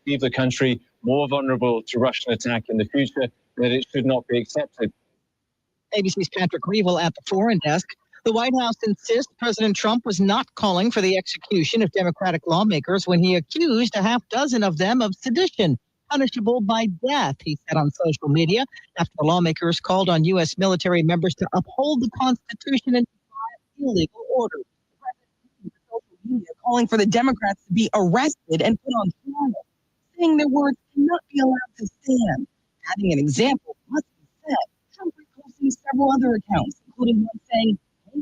S18: leave the country more vulnerable to Russian attack in the future, that it should not be accepted.
S17: ABC's Patrick Reevil at the foreign desk. The White House insists President Trump was not calling for the execution of Democratic lawmakers when he accused a half dozen of them of sedition. punishable by death, he said on social media, after the lawmakers called on U.S. military members to uphold the Constitution and defy illegal orders. The president used social media calling for the Democrats to be arrested and put on trial, saying their words cannot be allowed to stand. Adding an example must be set. Trump reposting several other accounts, including one saying, "Hey,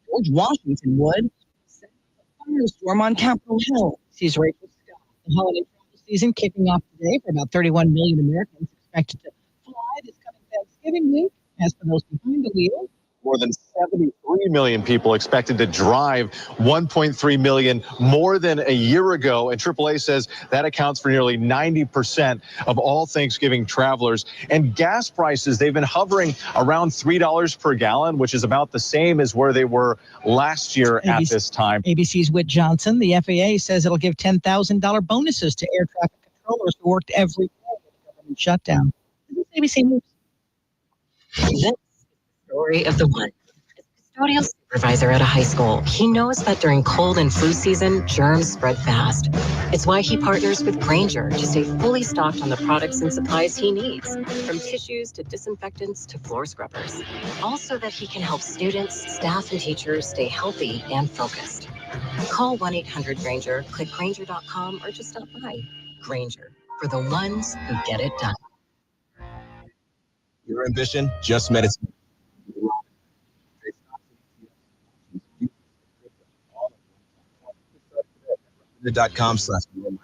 S17: George Washington would," set a firestorm on Capitol Hill. She's Rachel Scott. The holiday travel season kicking off today for about 31 million Americans expected to fly this coming Thanksgiving week. As for those behind the wheel,
S19: more than 73 million people expected to drive, 1.3 million more than a year ago. And AAA says that accounts for nearly 90% of all Thanksgiving travelers. And gas prices, they've been hovering around $3 per gallon, which is about the same as where they were last year at this time.
S17: ABC's Whit Johnson. The FAA says it'll give $10,000 bonuses to air traffic controllers who worked every day with the government shutdown. This is ABC News.
S20: This story of the one. Custodial supervisor at a high school. He knows that during cold and flu season, germs spread fast. It's why he partners with Grainger to stay fully stocked on the products and supplies he needs, from tissues to disinfectants to floor scrubbers. Also that he can help students, staff, and teachers stay healthy and focused. Call 1-800-GRAINGER, click Grainger.com, or just stop by. Grainger, for the ones who get it done.
S16: Your ambition just met its .com/your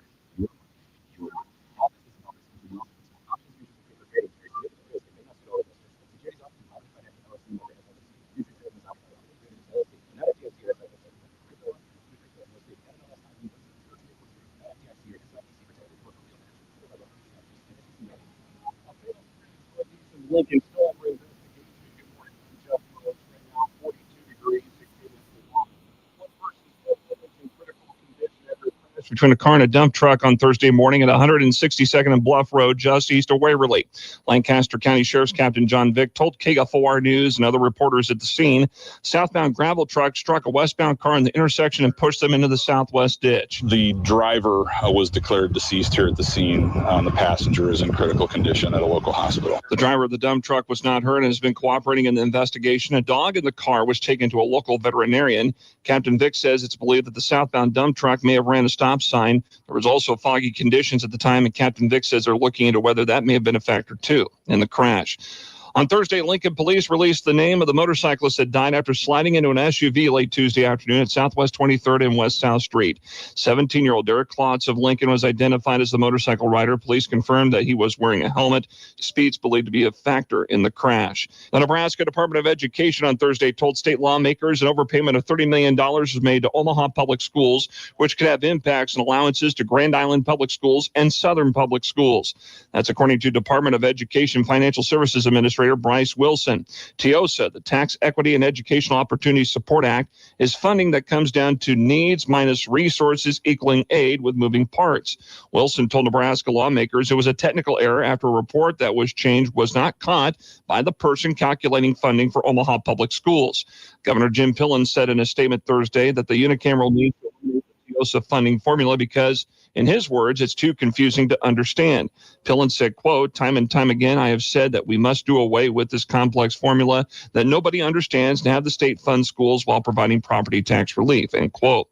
S21: Lincoln celebrating investigation. Good morning. I'm Jeff Rose. Right now, 42 degrees. One person in critical condition after a crash between a car and a dump truck on Thursday morning at 162nd and Bluff Road, just east of Waverly. Lancaster County Sheriff's Captain John Vick told KFOR News and other reporters at the scene, southbound gravel truck struck a westbound car in the intersection and pushed them into the southwest ditch.
S22: The driver was declared deceased here at the scene. The passenger is in critical condition at a local hospital.
S21: The driver of the dump truck was not hurt and has been cooperating in the investigation. A dog in the car was taken to a local veterinarian. Captain Vick says it's believed that the southbound dump truck may have ran a stop sign. There was also foggy conditions at the time, and Captain Vick says they're looking into whether that may have been a factor too in the crash. On Thursday, Lincoln police released the name of the motorcyclist that died after sliding into an SUV late Tuesday afternoon at Southwest 23rd and West South Street. 17-year-old Derek Klotz of Lincoln was identified as the motorcycle rider. Police confirmed that he was wearing a helmet. Speed's believed to be a factor in the crash. The Nebraska Department of Education on Thursday told state lawmakers an overpayment of $30 million was made to Omaha Public Schools, which could have impacts and allowances to Grand Island Public Schools and Southern Public Schools. That's according to Department of Education Financial Services Administrator Bryce Wilson. TIOSA, the Tax Equity and Educational Opportunity Support Act, is funding that comes down to needs minus resources equaling aid with moving parts. Wilson told Nebraska lawmakers it was a technical error after a report that was changed was not caught by the person calculating funding for Omaha Public Schools. Governor Jim Pillen said in a statement Thursday that the unicameral needs to eliminate the TIOSA funding formula because, in his words, it's too confusing to understand. Pillen said, quote, "Time and time again, I have said that we must do away with this complex formula that nobody understands and have the state fund schools while providing property tax relief," end quote.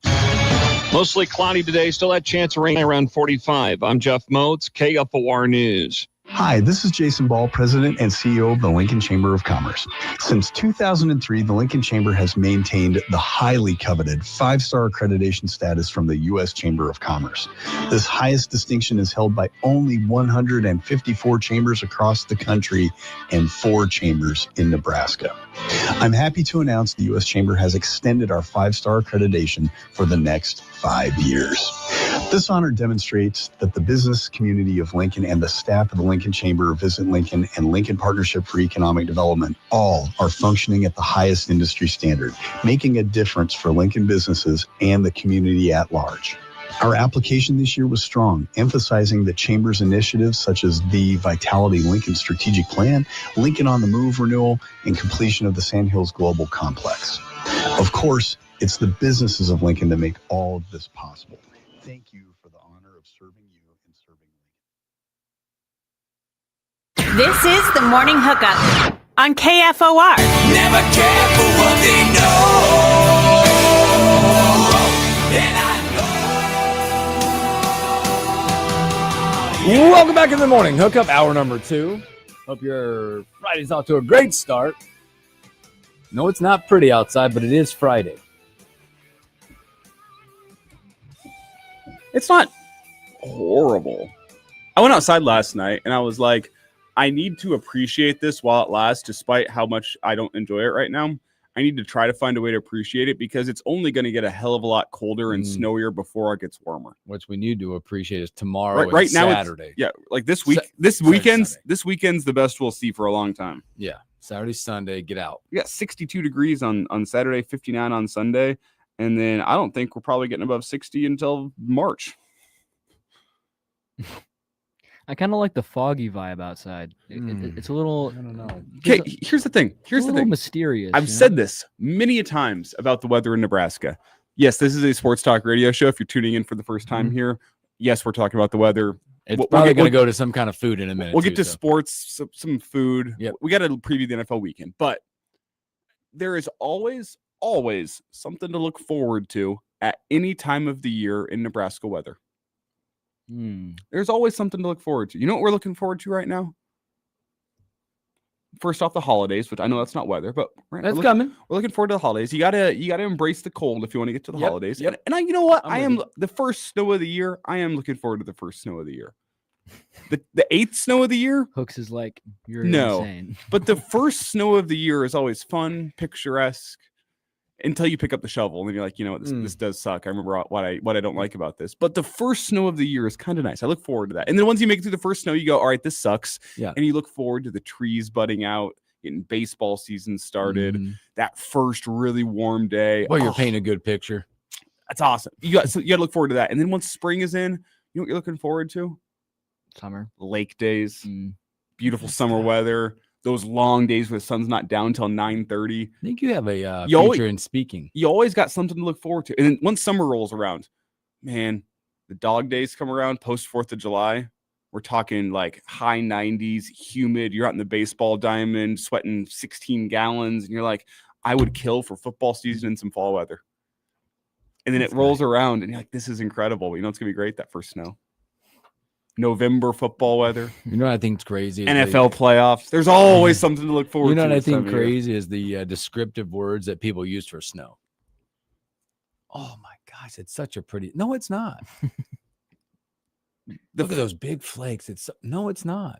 S21: Mostly cloudy today, still that chance of rain around 45. I'm Jeff Moats, KFOR News.
S23: Hi, this is Jason Ball, President and CEO of the Lincoln Chamber of Commerce. Since 2003, the Lincoln Chamber has maintained the highly coveted 5-star accreditation status from the U.S. Chamber of Commerce. This highest distinction is held by only 154 chambers across the country and 4 chambers in Nebraska. I'm happy to announce the U.S. Chamber has extended our 5-star accreditation for the next 5 years. This honor demonstrates that the business community of Lincoln and the staff of the Lincoln Chamber, Visit Lincoln, and Lincoln Partnership for Economic Development all are functioning at the highest industry standard, making a difference for Lincoln businesses and the community at large. Our application this year was strong, emphasizing the Chamber's initiatives such as the Vitality Lincoln Strategic Plan, Lincoln on the Move renewal, and completion of the Sandhills Global Complex. Of course, it's the businesses of Lincoln that make all of this possible. Thank you for the honor of serving you and serving Lincoln.
S1: This is the Morning Hookup on KFOR.
S9: Never care for what they know. And
S3: Welcome back in the Morning Hookup, hour number 2. Hope your Friday's off to a great start. No, it's not pretty outside, but it is Friday.
S4: It's not horrible. I went outside last night and I was like, I need to appreciate this while it lasts, despite how much I don't enjoy it right now. I need to try to find a way to appreciate it because it's only going to get a hell of a lot colder and snowier before it gets warmer.
S3: Which we need to appreciate is tomorrow and
S4: right now
S3: Saturday.
S4: Yeah, like this week, this weekend's the best we'll see for a long time.
S3: Yeah, Saturday, Sunday, get out.
S4: We got 62 degrees on Saturday, 59 on Sunday, and then I don't think we're probably getting above 60 until March.
S5: I kind of like the foggy vibe outside. It's a little. I
S3: don't know.
S4: Okay, here's the thing. Here's the thing.
S5: Mysterious.
S4: I've said this many a times about the weather in Nebraska. Yes, this is a sports talk radio show. If you're tuning in for the first time here, yes, we're talking about the weather.
S3: It's probably going to go to some kind of food in a minute.
S4: We'll get to sports, some food.
S3: Yep.
S4: We got to preview the NFL weekend, but there is always something to look forward to at any time of the year in Nebraska weather. There's always something to look forward to. You know what we're looking forward to right now? First off, the holidays, which I know that's not weather, but
S3: that's coming.
S4: We're looking forward to the holidays. You gotta embrace the cold if you want to get to the holidays. Yep. And you know what? The first snow of the year. I am looking forward to the first snow of the year. The 8th snow of the year.
S5: Hooks is like, you're
S4: no,
S5: insane.
S4: But the first snow of the year is always fun, picturesque. Until you pick up the shovel and then you're like, you know what, this does suck. I remember what I don't like about this. But the first snow of the year is kind of nice. I look forward to that. And then once you make it through the first snow, you go, all right, this sucks.
S3: Yeah.
S4: And you look forward to the trees budding out, getting baseball season started. That first really warm day.
S3: Well, you're painting a good picture.
S4: That's awesome. You got to look forward to that. And then once spring is in, you know what you're looking forward to?
S5: Summer.
S4: Lake days. Beautiful summer weather. Those long days where the sun's not down until 9:30.
S3: I think you have a future in speaking.
S4: You always got something to look forward to. And then once summer rolls around, man, the dog days come around post 4th of July. We're talking like high 90s, humid. You're out in the baseball diamond, sweating 16 gallons. And you're like, I would kill for football season and some fall weather. And then it rolls around and you're like, this is incredible. You know, it's going to be great, that first snow. November football weather.
S3: You know what I think's crazy?
S4: NFL playoffs. There's always something to look forward to.
S3: You know what I think crazy is the descriptive words that people use for snow. Oh my gosh, it's such a pretty. No, it's not. Look at those big flakes. No, it's not.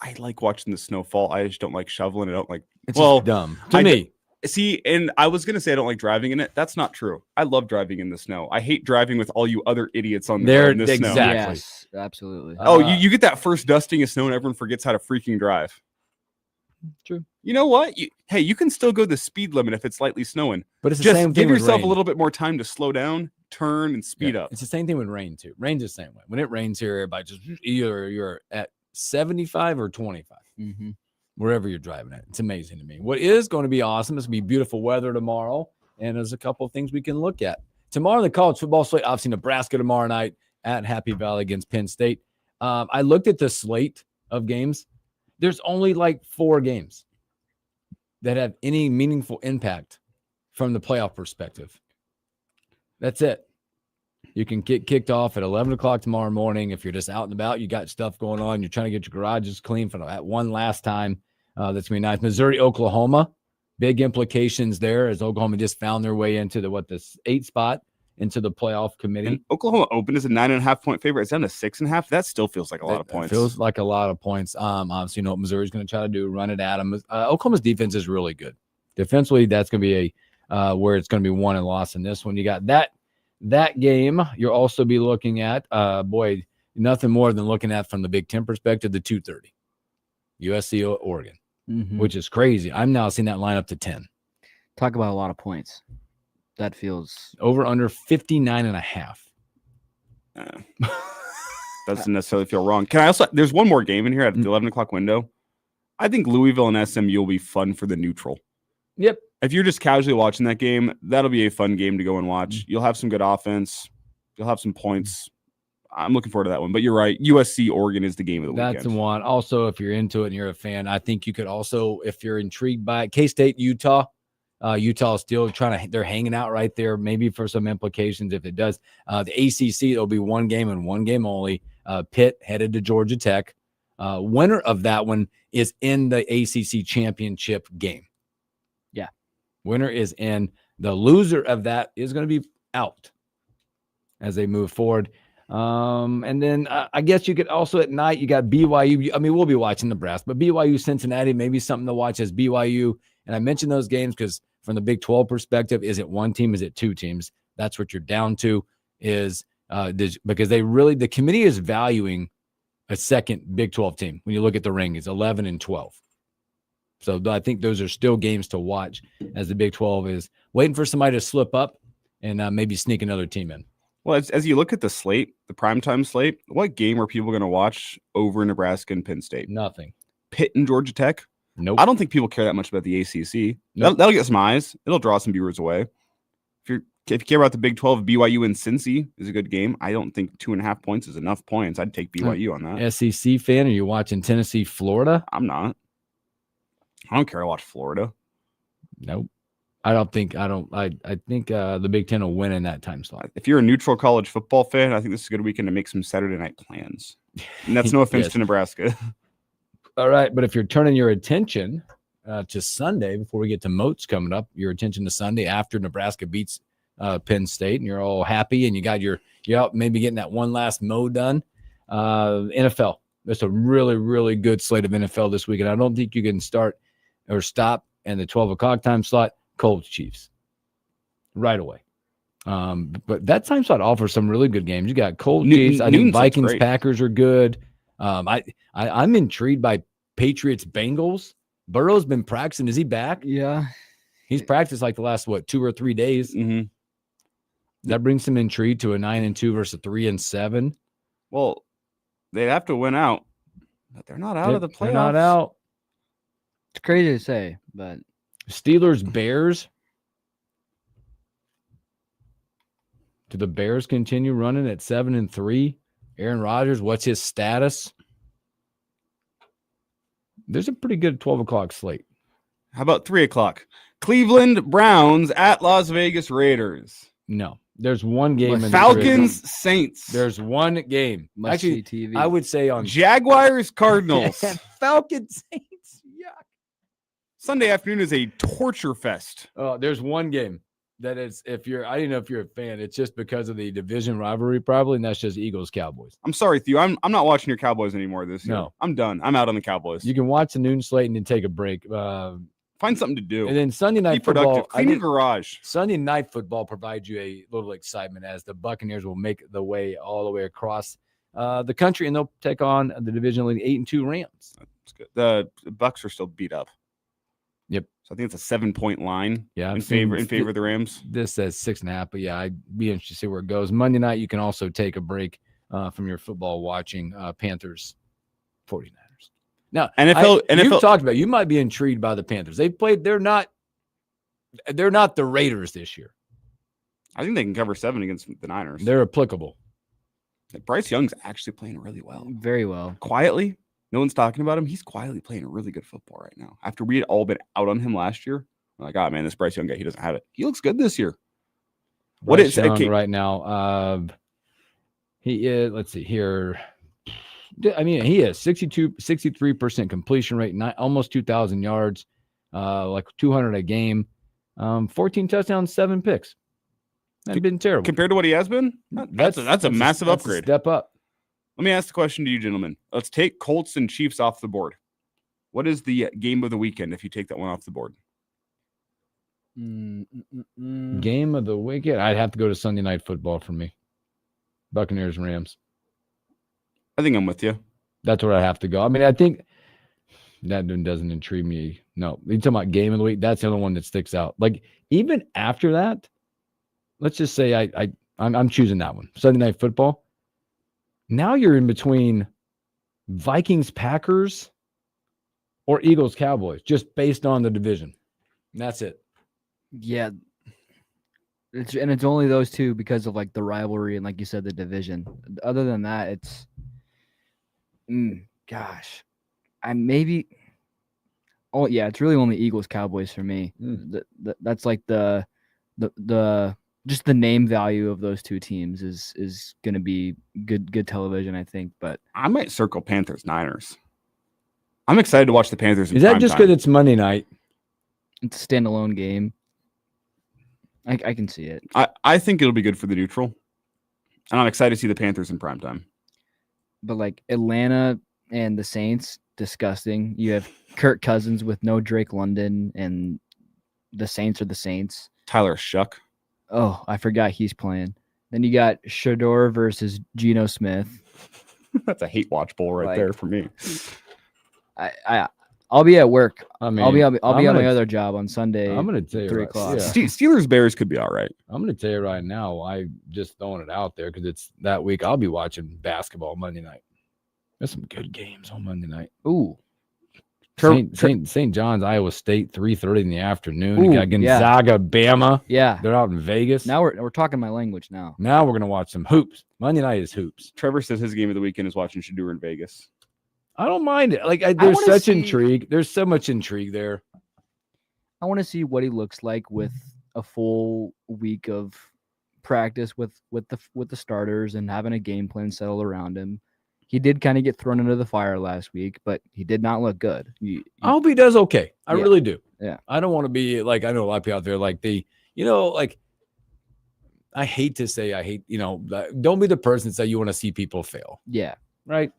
S4: I like watching the snow fall. I just don't like shoveling. I don't like.
S3: It's just dumb to me.
S4: See, and I was gonna say I don't like driving in it. That's not true. I love driving in the snow. I hate driving with all you other idiots on the road in the snow.
S3: Exactly.
S5: Yes, absolutely.
S4: Oh, you get that first dusting of snow and everyone forgets how to freaking drive.
S3: True.
S4: You know what? You can still go the speed limit if it's lightly snowing.
S3: But it's the
S4: just
S3: same thing
S4: give
S3: with
S4: yourself
S3: rain.
S4: a little bit more time to slow down, turn, and speed up.
S3: It's the same thing with rain too. Rain's the same way. When it rains here, everybody just either you're at 75 or 25. Wherever you're driving at. It's amazing to me. What is going to be awesome is going to be beautiful weather tomorrow, and there's a couple of things we can look at. Tomorrow, the college football slate, obviously Nebraska tomorrow night at Happy Valley against Penn State. I looked at the slate of games. There's only like 4 games that have any meaningful impact from the playoff perspective. That's it. You can get kicked off at 11 o'clock tomorrow morning. If you're just out and about, you got stuff going on, you're trying to get your garages clean for that one last time. That's going to be nice. Missouri, Oklahoma, big implications there as Oklahoma just found their way into the 8th spot into the playoff committee.
S4: And Oklahoma opened as a 9.5 point favorite. It's down to 6.5. That still feels like a lot of points.
S3: Feels like a lot of points. Obviously, you know what Missouri's going to try to do, run it at them. Oklahoma's defense is really good. Defensively, that's going to be where it's going to be won and lost in this one. You got that game. You'll also be looking at, nothing more than looking at from the Big Ten perspective, the 2:30 USC Oregon, which is crazy. I'm now seeing that line up to 10.
S5: Talk about a lot of points. That feels
S3: over under 59.5.
S4: Doesn't necessarily feel wrong. There's one more game in here at the 11 o'clock window. I think Louisville and SMU will be fun for the neutral.
S3: Yep.
S4: If you're just casually watching that game, that'll be a fun game to go and watch. You'll have some good offense. You'll have some points. I'm looking forward to that one. But you're right. USC Oregon is the game of the weekend.
S3: That's the one. Also, if you're into it and you're a fan, I think you could also, if you're intrigued by it, K-State, Utah. Utah is still they're hanging out right there, maybe for some implications if it does. The ACC, it'll be one game and one game only. Pitt headed to Georgia Tech. Winner of that one is in the ACC championship game.
S5: Yeah.
S3: Winner is in. The loser of that is going to be out as they move forward. And then I guess you could also at night, you got BYU. I mean, we'll be watching Nebraska, but BYU, Cincinnati, maybe something to watch as BYU. And I mentioned those games because from the Big 12 perspective, is it one team? Is it two teams? That's what you're down to is because the committee is valuing a second Big 12 team. When you look at the rankings, 11 and 12. So I think those are still games to watch as the Big 12 is waiting for somebody to slip up and maybe sneak another team in.
S4: Well, as you look at the slate, the primetime slate, what game are people going to watch over Nebraska and Penn State?
S3: Nothing.
S4: Pitt and Georgia Tech?
S3: Nope.
S4: I don't think people care that much about the ACC.
S3: Nope.
S4: That'll get some eyes. It'll draw some viewers away. If you care about the Big 12, BYU and Cincy is a good game. I don't think 2.5 points is enough points. I'd take BYU on that.
S3: SEC fan, are you watching Tennessee, Florida?
S4: I'm not. I don't care to watch Florida.
S3: Nope. I think the Big Ten will win in that time slot.
S4: If you're a neutral college football fan, I think this is a good weekend to make some Saturday night plans. And that's no offense
S3: Yes.
S4: to Nebraska.
S3: All right, but if you're turning your attention to Sunday, before we get to Moats coming up, your attention to Sunday after Nebraska beats Penn State, and you're all happy, and you're out maybe getting that one last mo done. NFL, that's a really, really good slate of NFL this week, and I don't think you can start or stop in the 12 o'clock time slot. Colts Chiefs right away. But that time slot offers some really good games. You got Colts Chiefs. I think Vikings Packers are good. I'm intrigued by Patriots Bengals. Burrow's been practicing. Is he back?
S5: Yeah.
S3: He's practiced like the last 2 or 3 days.
S4: Mm-hmm.
S3: That brings some intrigue to a 9-2 versus 3-7.
S4: Well, they'd have to win out, but they're not out of the playoffs.
S3: They're not out.
S5: It's crazy to say, but
S3: Steelers Bears. Do the Bears continue running at 7-3? Aaron Rodgers, what's his status? There's a pretty good 12 o'clock slate.
S4: How about 3 o'clock? Cleveland Browns at Las Vegas Raiders.
S3: No, there's one game.
S4: Falcons Saints.
S3: There's one game. Actually,
S5: TV.
S3: I would say on
S4: Jaguars Cardinals.
S3: Falcons Saints. Yuck.
S4: Sunday afternoon is a torture fest.
S3: Oh, there's one game that is, I didn't know if you're a fan. It's just because of the division rivalry, probably, and that's just Eagles Cowboys.
S4: I'm sorry, Theo. I'm not watching your Cowboys anymore this year.
S3: No.
S4: I'm done. I'm out on the Cowboys.
S3: You can watch the noon slate and then take a break.
S4: Find something to do.
S3: And then Sunday night
S4: Be productive.
S3: football.
S4: Clean your garage.
S3: Sunday night football provides you a little excitement as the Buccaneers will make the way all the way across the country, and they'll take on the division leading 8-2 Rams.
S4: That's good. The Bucs are still beat up.
S3: Yep.
S4: So I think it's a 7-point line.
S3: Yeah,
S4: in favor of the Rams.
S3: This says 6.5, but yeah, I'd be interested to see where it goes. Monday night, you can also take a break from your football watching Panthers 49ers. Now,
S4: NFL
S3: you've talked about, you might be intrigued by the Panthers. They're not the Raiders this year.
S4: I think they can cover 7 against the Niners.
S3: They're applicable.
S4: Bryce Young's actually playing really well.
S5: Very well.
S4: Quietly. No one's talking about him. He's quietly playing really good football right now. After we had all been out on him last year, we're like, oh man, this Bryce Young guy, he doesn't have it. He looks good this year. What is
S3: Young right now? He is. Let's see here. I mean, he has 63% completion rate, almost 2,000 yards, like 200 a game, 14 touchdowns, 7 picks. That's been terrible
S4: compared to what he has been. That's a massive upgrade.
S3: Step up.
S4: Let me ask the question to you, gentlemen. Let's take Colts and Chiefs off the board. What is the game of the weekend if you take that one off the board?
S3: Game of the weekend? I'd have to go to Sunday night football for me. Buccaneers, Rams.
S4: I think I'm with you.
S3: That's where I have to go. I mean, I think that doesn't intrigue me. No, you talking about game of the week? That's the other one that sticks out. Like even after that, let's just say I'm choosing that one. Sunday night football. Now you're in between Vikings, Packers, or Eagles, Cowboys, just based on the division. And that's it.
S5: Yeah. It's only those two because of like the rivalry and like you said, the division. Other than that, it's gosh. It's really only Eagles Cowboys for me. That's like the just the name value of those two teams is going to be good television, I think. But
S4: I might circle Panthers Niners. I'm excited to watch the Panthers.
S3: Is that just because it's Monday night?
S5: It's a standalone game. I can see it.
S4: I think it'll be good for the neutral, and I'm excited to see the Panthers in primetime.
S5: But like Atlanta and the Saints, disgusting. You have Kirk Cousins with no Drake London, and the Saints are the Saints.
S4: Tyler Shuck.
S5: Oh, I forgot he's playing. Then you got Shador versus Geno Smith.
S4: That's a hate watch bowl right there for me.
S5: I'll be at work.
S3: I mean,
S5: I'll be at my other job on Sunday.
S3: I'm going to tell you
S5: 3
S3: right,
S5: o'clock.
S3: yeah.
S4: Steelers Bears could be all right.
S3: I'm going to tell you right now. I just throwing it out there because it's that week. I'll be watching basketball Monday night. There's some good games on Monday night.
S5: Ooh.
S3: St. John's, Iowa State, 3:30 in the afternoon.
S5: Ooh,
S3: You got Gonzaga, Bama.
S5: Yeah.
S3: They're out in Vegas.
S5: Now we're talking my language now.
S3: Now we're going to watch some hoops. Monday night is hoops.
S4: Trevor says his game of the weekend is watching Shador in Vegas.
S3: I don't mind it. Like there's such intrigue. There's so much intrigue there.
S5: I want to see what he looks like with a full week of practice with the starters and having a game plan settled around him. He did kind of get thrown into the fire last week, but he did not look good.
S3: I hope he does okay. I really do.
S5: Yeah.
S3: I don't want to be like, I know a lot of people out there like I hate to say don't be the person that say you want to see people fail.
S5: Yeah.
S3: Right.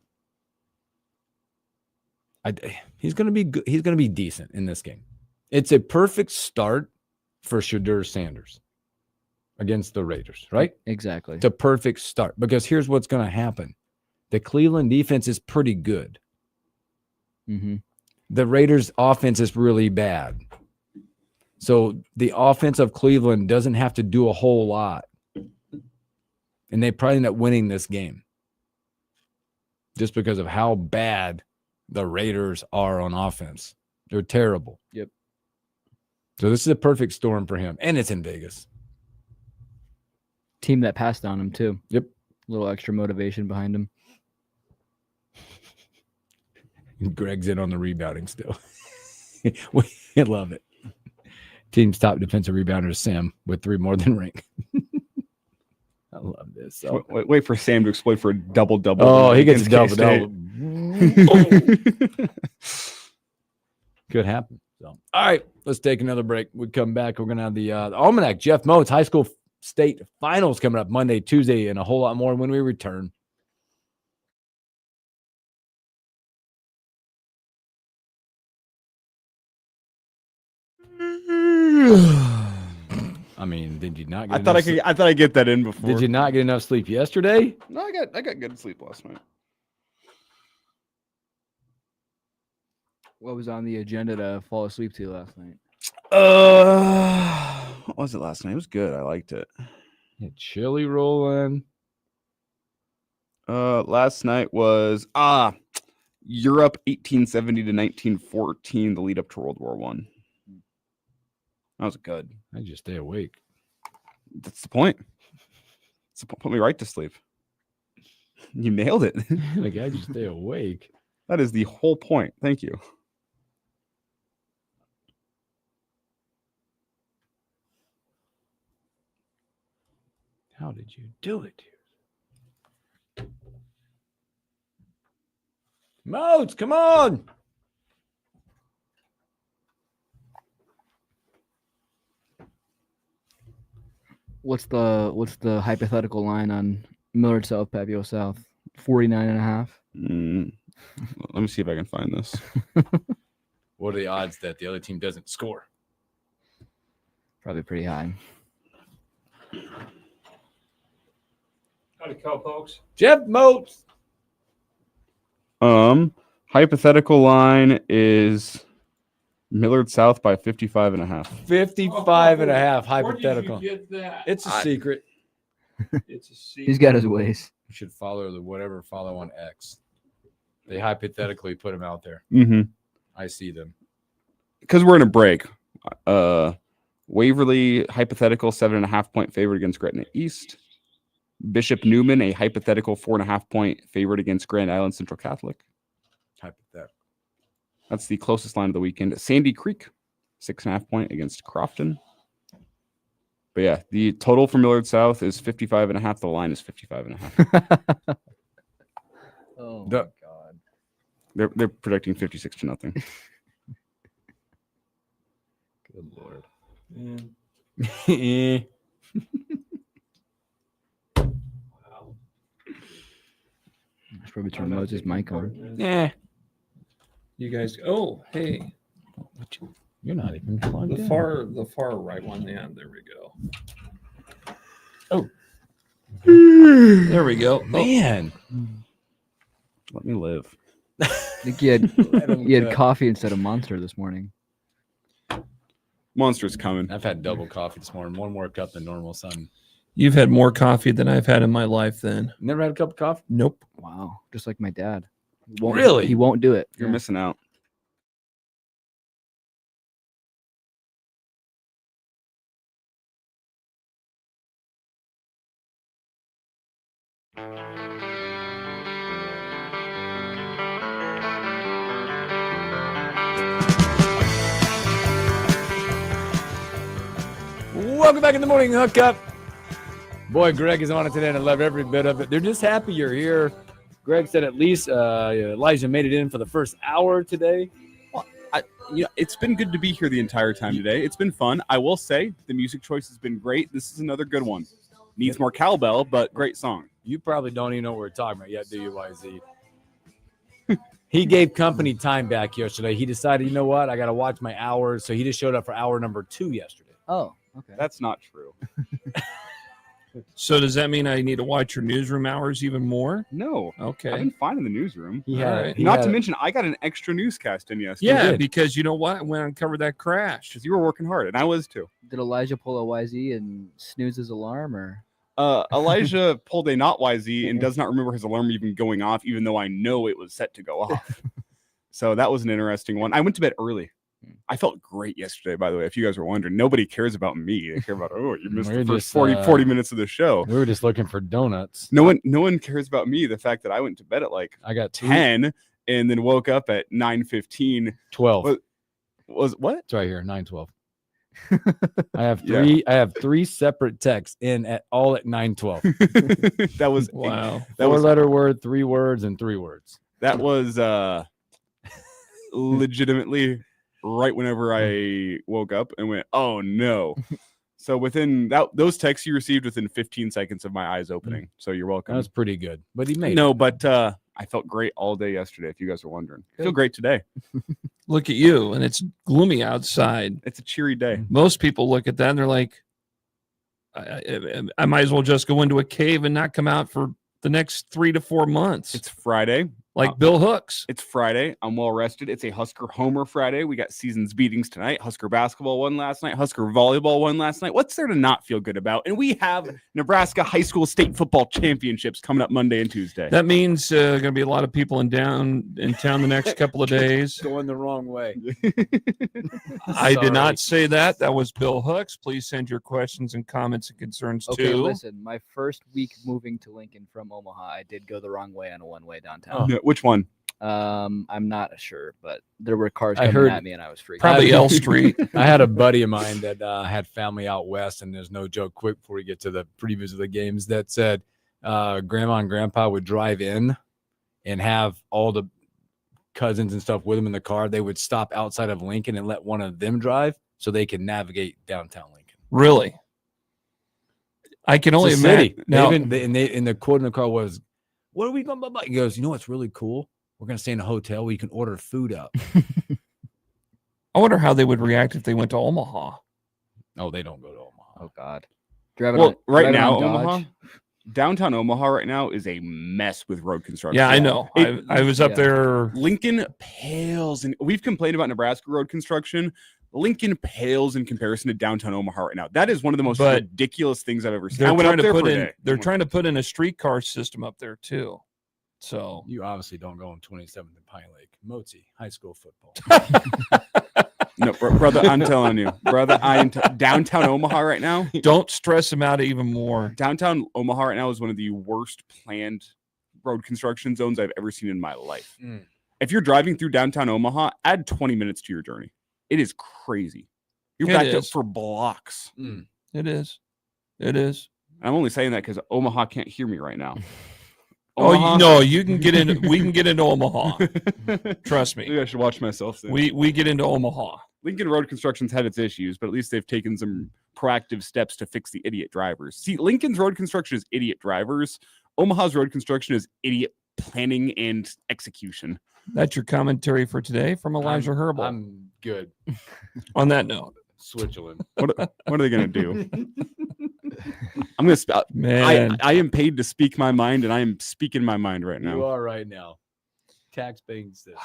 S3: He's going to be good. He's going to be decent in this game. It's a perfect start for Shedeur Sanders against the Raiders, right?
S5: Exactly.
S3: It's a perfect start because here's what's going to happen. The Cleveland defense is pretty good.
S5: Mm-hmm.
S3: The Raiders offense is really bad. So the offense of Cleveland doesn't have to do a whole lot. And they probably end up winning this game just because of how bad the Raiders are on offense. They're terrible.
S5: Yep.
S3: So this is a perfect storm for him. And it's in Vegas.
S5: Team that passed on him too.
S3: Yep.
S5: A little extra motivation behind him.
S3: Greg's in on the rebounding still. We love it. Team's top defensive rebounder is Sam with 3 more than Rank. I love this. So.
S4: Wait for Sam to exploit for a double-double.
S3: Oh, he gets a double-double. Could happen. So, all right, let's take another break. We come back. We're going to have the Almanac. Jeff Moats, high school state finals coming up Monday, Tuesday, and a whole lot more when we return. I mean, did you not get
S4: I thought I'd get that in before.
S3: Did you not get enough sleep yesterday?
S4: No, I got good sleep last night.
S5: What was on the agenda to fall asleep to last night?
S4: What was it last night? It was good. I liked it.
S3: Chili rolling.
S4: Last night was Europe 1870 to 1914, the lead up to World War I. That was good.
S3: I just stay awake.
S4: That's the point. Put me right to sleep. You nailed it.
S3: Like I just stay awake.
S4: That is the whole point. Thank you.
S3: How did you do it? Moats, come on.
S5: What's the hypothetical line on Millard South, Papio South? 49.5.
S4: Let me see if I can find this.
S3: What are the odds that the other team doesn't score?
S5: Probably pretty high.
S18: Howdy, cowpokes.
S3: Jeff Moats.
S4: Hypothetical line is Millard South by 55.5.
S3: 55.5 hypothetical.
S18: Where did you get that?
S3: It's a secret.
S18: It's a secret.
S5: He's got his ways.
S3: You should follow follow on X. They hypothetically put them out there.
S4: Mm-hmm.
S3: I see them.
S4: Because we're in a break. Waverly, hypothetical 7.5-point favorite against Gretna East. Bishop Newman, a hypothetical 4.5-point favorite against Grand Island Central Catholic.
S3: Hypothetical.
S4: That's the closest line of the weekend. Sandy Creek, 6.5-point against Crofton. But yeah, the total for Millard South is 55.5. The line is 55.5.
S5: Oh my God.
S4: They're predicting 56-0.
S3: Good Lord.
S5: Wow. I should probably turn Moses' mic on.
S3: Yeah.
S2: You guys. Oh, hey.
S3: You're not even plugged in.
S2: The far right one. Yeah, there we go.
S3: Oh.
S2: There we go.
S3: Man.
S4: Let me live.
S5: I think he had coffee instead of Monster this morning.
S4: Monster's coming.
S3: I've had double coffee this morning. One more cup than normal, son.
S2: You've had more coffee than I've had in my life then.
S3: Never had a cup of coffee?
S2: Nope.
S5: Wow. Just like my dad.
S3: Really?
S5: He won't do it.
S4: You're missing out.
S3: Welcome back in the morning hookup. Boy, Greg is on it today, and I love every bit of it. They're just happy you're here. Greg said at least Elijah made it in for the first hour today.
S4: Well, it's been good to be here the entire time today. It's been fun. I will say the music choice has been great. This is another good one. Needs more cowbell, but great song.
S3: You probably don't even know what we're talking about yet, do you, YZ? He gave company time back yesterday. He decided, you know what? I got to watch my hours. So he just showed up for hour number 2 yesterday.
S5: Oh, okay.
S4: That's not true.
S2: So does that mean I need to watch your newsroom hours even more?
S4: No.
S2: Okay.
S4: I've been fine in the newsroom.
S2: Not
S4: to mention, I got an extra newscast in yesterday.
S2: Yeah, because you know what? I went and covered that crash.
S4: Because you were working hard, and I was too.
S5: Did Elijah pull a YZ and snooze his alarm, or?
S4: Elijah pulled a not YZ and does not remember his alarm even going off, even though I know it was set to go off. So that was an interesting one. I went to bed early. I felt great yesterday, by the way, if you guys were wondering. Nobody cares about me. They care about, you missed the first 40 minutes of the show.
S3: We were just looking for donuts.
S4: No one cares about me. The fact that I went to bed at I got 10 and then woke up at 9:15.
S3: 12.
S4: Was what?
S3: It's right here, 9:12. I have three. I have 3 separate texts in at 9:12.
S4: That was
S2: wow.
S3: That was 4-letter word, 3 words, and 3 words.
S4: That was legitimately right whenever I woke up and went, oh no. So within those texts you received within 15 seconds of my eyes opening. So you're welcome.
S3: That was pretty good. But he made
S4: no,
S3: it.
S4: but I felt great all day yesterday, if you guys were wondering. I feel great today.
S2: Look at you, and it's gloomy outside.
S4: It's a cheery day.
S2: Most people look at that and they're like, I might as well just go into a cave and not come out for the next 3 to 4 months.
S4: It's Friday.
S2: Like Bill Hooks.
S4: It's Friday. I'm well rested. It's a Husker Homer Friday. We got seasons beatings tonight. Husker basketball won last night. Husker volleyball won last night. What's there to not feel good about? And we have Nebraska high school state football championships coming up Monday and Tuesday.
S2: That means going to be a lot of people in town the next couple of days.
S3: Going the wrong way.
S2: I did not say that. That was Bill Hooks. Please send your questions and comments and concerns
S5: Okay,
S2: too.
S5: listen. My first week moving to Lincoln from Omaha, I did go the wrong way on a one-way downtown.
S4: Oh. Which one?
S5: I'm not sure, but there were cars coming at me, and I was freaking.
S2: Probably L Street.
S3: I had a buddy of mine that had family out west, and there's no joke. Quick before we get to the previews of the games, that said, Grandma and Grandpa would drive in and have all the cousins and stuff with them in the car. They would stop outside of Lincoln and let one of them drive so they can navigate downtown Lincoln.
S2: Really? I can only imagine.
S3: Now, and the quote in the car was, "What are we going to buy?" He goes, "You know what's really cool? We're going to stay in a hotel where you can order food up."
S2: I wonder how they would react if they went to Omaha.
S3: Oh, they don't go to Omaha.
S5: Oh, God.
S4: Right now, Omaha, downtown Omaha right now is a mess with road construction.
S2: Yeah, I know. I was up there.
S4: Lincoln pales, and we've complained about Nebraska road construction. Lincoln pales in comparison to downtown Omaha right now. That is one of the most ridiculous things I've ever seen.
S2: They're trying to put in a streetcar system up there too. So
S3: you obviously don't go on 27th and Pine Lake. Motzi, high school football.
S4: No, brother, I'm telling you, brother, downtown Omaha right now.
S2: Don't stress them out even more.
S4: Downtown Omaha right now is one of the worst planned road construction zones I've ever seen in my life. If you're driving through downtown Omaha, add 20 minutes to your journey. It is crazy. You're backed up for blocks.
S2: It is. It is.
S4: I'm only saying that because Omaha can't hear me right now.
S2: Oh no, you can get in. We can get into Omaha. Trust me.
S4: Maybe I should watch myself. Soon.
S2: We get into Omaha.
S4: Lincoln Road Construction's had its issues, but at least they've taken some proactive steps to fix the idiot drivers. See, Lincoln's road construction is idiot drivers. Omaha's road construction is idiot planning and execution.
S2: That's your commentary for today from Elijah Herbal.
S3: I'm good.
S2: On that note,
S3: Switzerland.
S4: What are they going to do? I'm going to
S2: man.
S4: I am paid to speak my mind, and I am speaking my mind right now.
S3: You are right now. Tax paying citizen.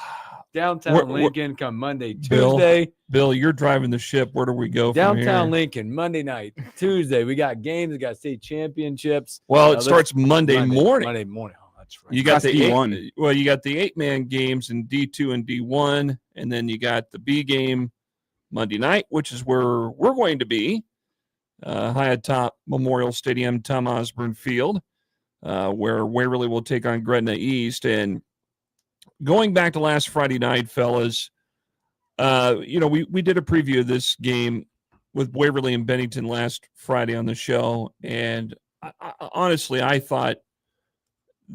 S3: Downtown Lincoln come Monday, Tuesday.
S2: Bill, you're driving the ship. Where do we go from here?
S3: Downtown Lincoln, Monday night, Tuesday. We got games. We got state championships.
S2: Well, it starts Monday morning.
S3: Monday morning. Oh, that's right.
S2: You got the
S4: D1.
S2: You got the 8-man games in D2 and D1, and then you got the B game Monday night, which is where we're going to be, high atop Memorial Stadium, Tom Osborne Field, where Waverly will take on Gretna East. And going back to last Friday night, fellas, we did a preview of this game with Waverly and Bennington last Friday on the show, and honestly, I thought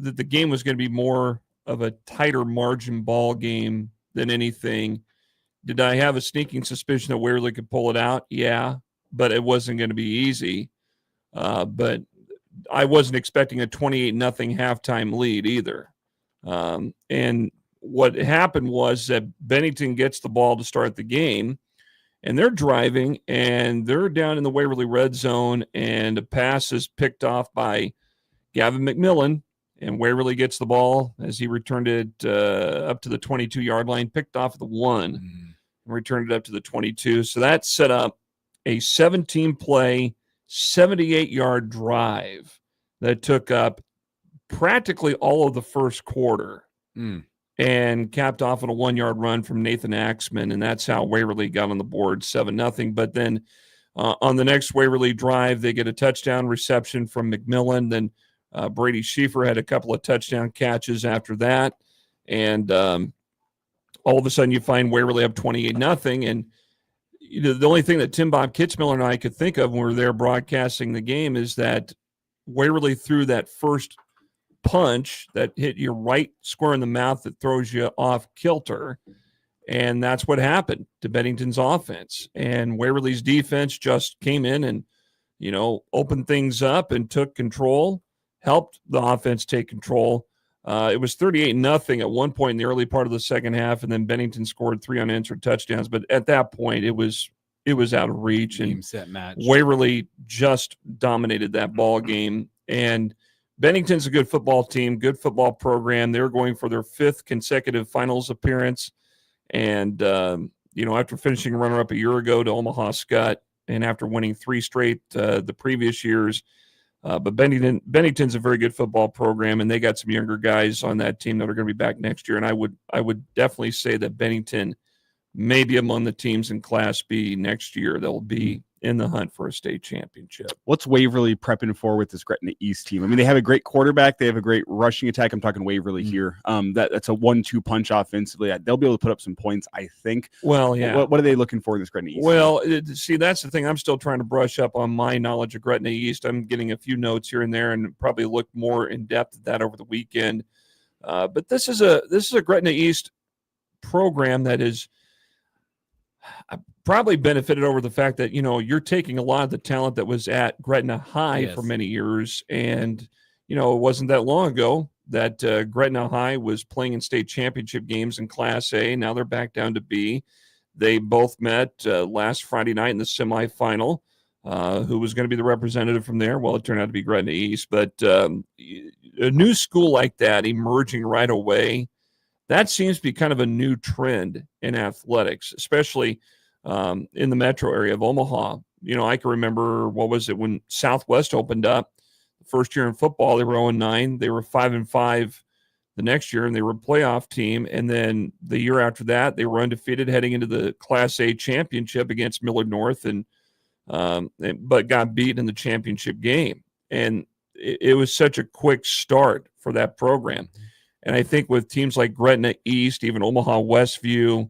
S2: that the game was going to be more of a tighter margin ball game than anything. Did I have a sneaking suspicion that Waverly could pull it out? Yeah, but it wasn't going to be easy. But I wasn't expecting a 28-0 halftime lead either. And what happened was that Bennington gets the ball to start the game, and they're driving, and they're down in the Waverly red zone, and a pass is picked off by Gavin McMillan, and Waverly gets the ball as he returned it up to the 22-yard line, picked off at the 1, and returned it up to the 22. So that set up a 17-play, 78-yard drive that took up practically all of the first quarter and capped off on a 1-yard run from Nathan Axman, and that's how Waverly got on the board 7-0. But then on the next Waverly drive, they get a touchdown reception from McMillan. Then Brady Schieffer had a couple of touchdown catches after that, and all of a sudden you find Waverly up 28-0. And the only thing that Tim Bob Kitzmiller and I could think of when we were there broadcasting the game is that Waverly threw that first punch that hit you right square in the mouth that throws you off kilter. And that's what happened to Bennington's offense. And Waverly's defense just came in and, opened things up and took control, helped the offense take control. It was 38-0 at one point in the early part of the second half, and then Bennington scored 3 unanswered touchdowns. But at that point, it was out of reach, and
S3: set match.
S2: Waverly just dominated that ball game. And Bennington's a good football team, good football program. They're going for their 5th consecutive finals appearance. And, after finishing runner-up a year ago to Omaha Skutt, and after winning 3 straight the previous years, but Bennington's a very good football program, and they got some younger guys on that team that are going to be back next year. And I would definitely say that Bennington may be among the teams in Class B next year that will be in the hunt for a state championship.
S4: What's Waverly prepping for with this Gretna East team? I mean, they have a great quarterback. They have a great rushing attack. I'm talking Waverly here. That's a 1-2 punch offensively. They'll be able to put up some points, I think.
S2: Well, yeah.
S4: What are they looking for in this Gretna East?
S2: Well, see, that's the thing. I'm still trying to brush up on my knowledge of Gretna East. I'm getting a few notes here and there, and probably look more in depth at that over the weekend. But this is a Gretna East program that is probably benefited over the fact that, you're taking a lot of the talent that was at Gretna High for many years. And, it wasn't that long ago that Gretna High was playing in state championship games in Class A. Now they're back down to B. They both met last Friday night in the semifinal. Who was going to be the representative from there? Well, it turned out to be Gretna East. But a new school like that emerging right away, that seems to be kind of a new trend in athletics, especially in the metro area of Omaha. I can remember, when Southwest opened up, the first year in football, they were 0-9. They were 5-5 the next year, and they were a playoff team. And then the year after that, they were undefeated heading into the Class A championship against Millard North, but got beat in the championship game. And it was such a quick start for that program. And I think with teams like Gretna East, even Omaha Westview,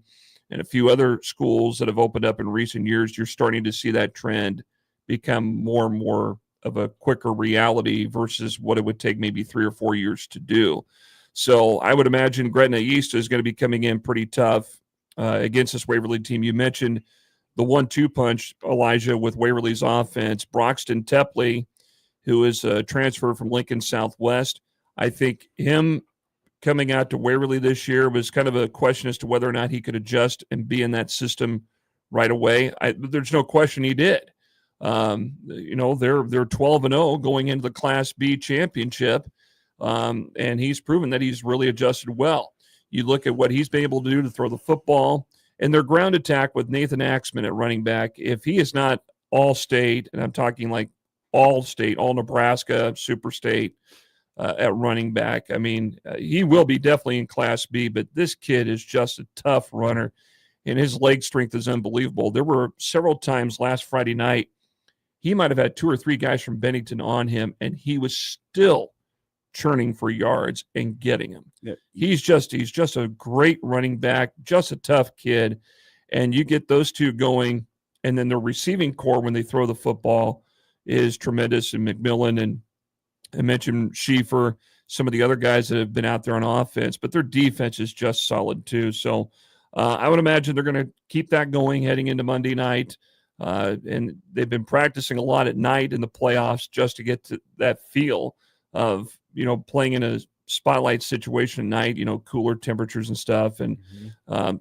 S2: and a few other schools that have opened up in recent years, you're starting to see that trend become more and more of a quicker reality versus what it would take maybe 3 or 4 years to do. So I would imagine Gretna East is going to be coming in pretty tough against this Waverly team. You mentioned the 1-2 punch, Elijah, with Waverly's offense. Broxton Tepley, who is a transfer from Lincoln Southwest, I think him coming out to Waverly this year was kind of a question as to whether or not he could adjust and be in that system right away. There's no question he did. They're 12-0 going into the Class B championship, and he's proven that he's really adjusted well. You look at what he's been able to do to throw the football, and their ground attack with Nathan Axman at running back. If he is not all state, and I'm talking like all state, all Nebraska, super state, at running back. I mean, he will be definitely in Class B, but this kid is just a tough runner, and his leg strength is unbelievable. There were several times last Friday night, he might have had 2 or 3 guys from Bennington on him, and he was still churning for yards and getting them. Yeah. He's just a great running back, just a tough kid, and you get those two going, and then the receiving core when they throw the football is tremendous, and McMillan, and I mentioned Schieffer, some of the other guys that have been out there on offense, but their defense is just solid too. So I would imagine they're going to keep that going heading into Monday night. And they've been practicing a lot at night in the playoffs just to get to that feel of, playing in a spotlight situation at night, cooler temperatures and stuff. And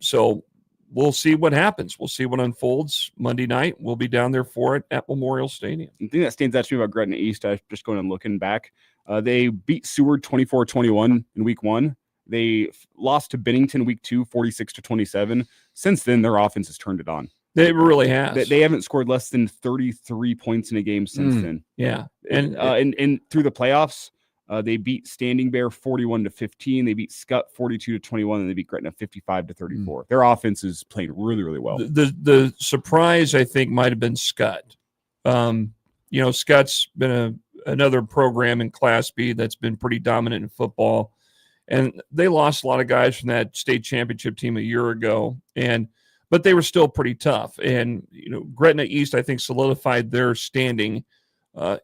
S2: so we'll see what happens. We'll see what unfolds Monday night. We'll be down there for it at Memorial Stadium.
S4: The thing that stands out to me about Gretna East, I was just going and looking back, they beat Seward 24-21 in week 1. They lost to Bennington week 2, 46-27. Since then, their offense has turned it on.
S2: They really has.
S4: They haven't scored less than 33 points in a game since then.
S2: Yeah.
S4: And through the playoffs, they beat Standing Bear 41-15. They beat Scott 42-21, and they beat Gretna 55-34. Their offense is playing really, really well.
S2: The surprise, I think, might have been Scott. Scott's been another program in Class B that's been pretty dominant in football, and they lost a lot of guys from that state championship team a year ago, but they were still pretty tough. And Gretna East, I think, solidified their standing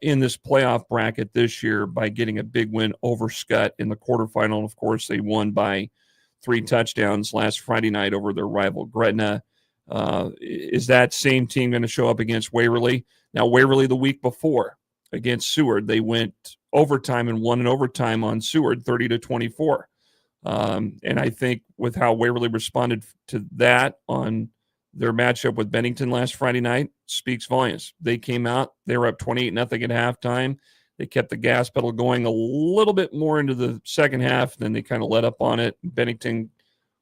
S2: in this playoff bracket this year by getting a big win over Scott in the quarterfinal. And of course, they won by 3 touchdowns last Friday night over their rival Gretna. Is that same team going to show up against Waverly? Now, Waverly the week before against Seward, they went overtime and won in overtime on Seward 30-24. And I think with how Waverly responded to that on their matchup with Bennington last Friday night speaks volumes. They came out, they were up 28-0 at halftime. They kept the gas pedal going a little bit more into the second half, then they kind of let up on it. Bennington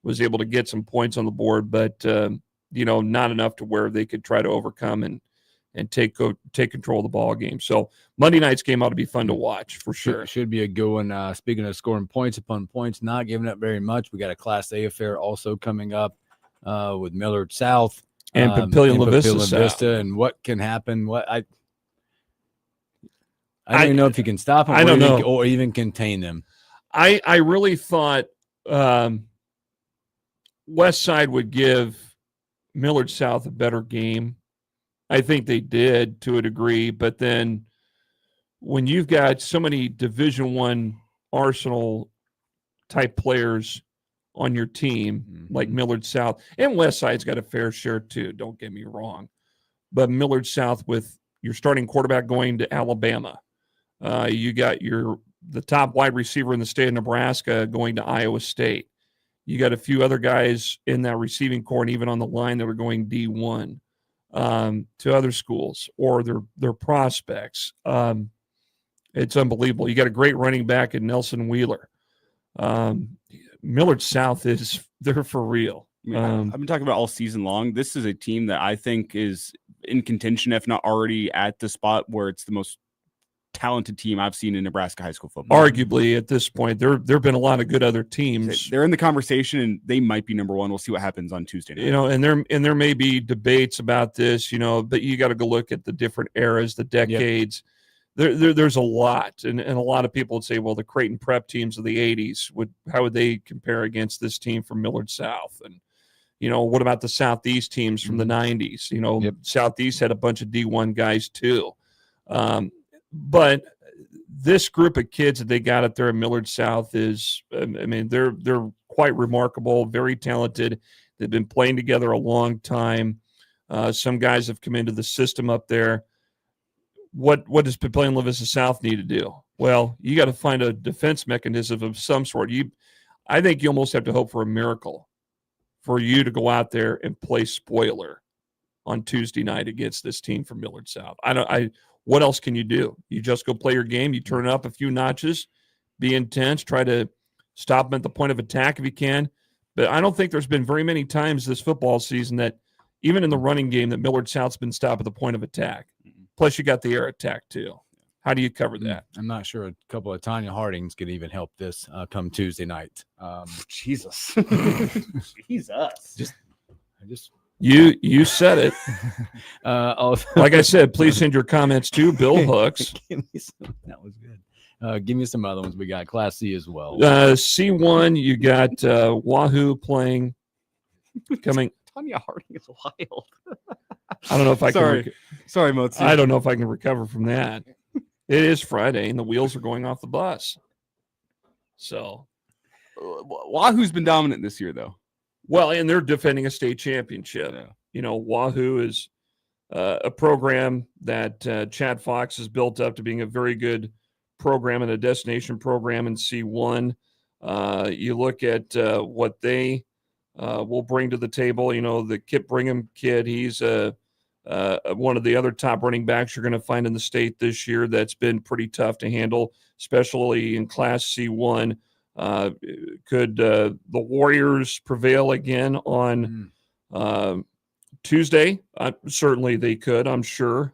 S2: was able to get some points on the board, but not enough to where they could try to overcome and take control of the ball game. So Monday night's game ought to be fun to watch for sure.
S3: Should be a good one. Speaking of scoring points upon points, not giving up very much. We got a Class A affair also coming up with Millard South
S2: and Papillion-La Vista.
S3: And what can happen? I don't even know if you can stop them.
S2: I don't know,
S3: or even contain them.
S2: I really thought West Side would give Millard South a better game. I think they did to a degree, but then when you've got so many Division I Arsenal type players on your team, like Millard South, and West Side's got a fair share too, don't get me wrong, but Millard South with your starting quarterback going to Alabama, you got the top wide receiver in the state of Nebraska going to Iowa State. You got a few other guys in that receiving core and even on the line that are going D1 to other schools or their prospects. It's unbelievable. You got a great running back in Nelson Wheeler. Millard South they're for real.
S4: I've been talking about all season long. This is a team that I think is in contention, if not already at the spot where it's the most talented team I've seen in Nebraska high school football.
S2: Arguably, at this point, there have been a lot of good other teams.
S4: They're in the conversation, and they might be number one. We'll see what happens on Tuesday night.
S2: You know, and there may be debates about this, you know, but you got to go look at the different eras, the decades. There's a lot, and a lot of people would say, well, the Creighton prep teams of the 80s, how would they compare against this team from Millard South? And, you know, what about the Southeast teams from the 90s? You know, Southeast had a bunch of D1 guys too. But this group of kids that they got up there in Millard South is, I mean, they're quite remarkable, very talented. They've been playing together a long time. Some guys have come into the system up there. What does Papillion La Vista South need to do? Well, you got to find a defense mechanism of some sort. I think you almost have to hope for a miracle for you to go out there and play spoiler on Tuesday night against this team from Millard South. What else can you do? You just go play your game. You turn it up a few notches, be intense, try to stop them at the point of attack if you can. But I don't think there's been very many times this football season that even in the running game that Millard South's been stopped at the point of attack. Plus, you got the air attack, too. How do you cover that?
S3: I'm not sure a couple of Tanya Hardings could even help this come Tuesday night.
S4: Jesus.
S3: Jesus.
S2: You said it. Like I said, please send your comments to Bill Hooks.
S3: That was good. Give me some other ones. We got Class C as well.
S2: C1, you got Wahoo playing.
S4: Tanya Harding is wild.
S2: I don't know if I can.
S4: Sorry, Motzi.
S2: I don't know if I can recover from that. It is Friday, and the wheels are going off the bus. So,
S4: Wahoo's been dominant this year, though.
S2: Well, and they're defending a state championship. Yeah. You know, Wahoo is a program that Chad Fox has built up to being a very good program and a destination program in C1. You look at what they will bring to the table. You know, the Kip Brigham kid, he's one of the other top running backs you're going to find in the state this year that's been pretty tough to handle, especially in Class C1. Could the Warriors prevail again on Tuesday? Certainly they could, I'm sure.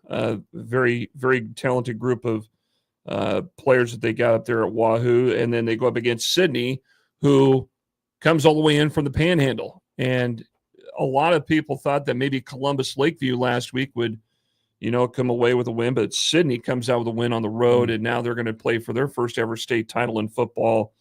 S2: Very, very talented group of players that they got up there at Wahoo. And then they go up against Sydney, who comes all the way in from the Panhandle. And a lot of people thought that maybe Columbus Lakeview last week would, you know, come away with a win, but Sydney comes out with a win on the road, and now they're going to play for their first ever state title in football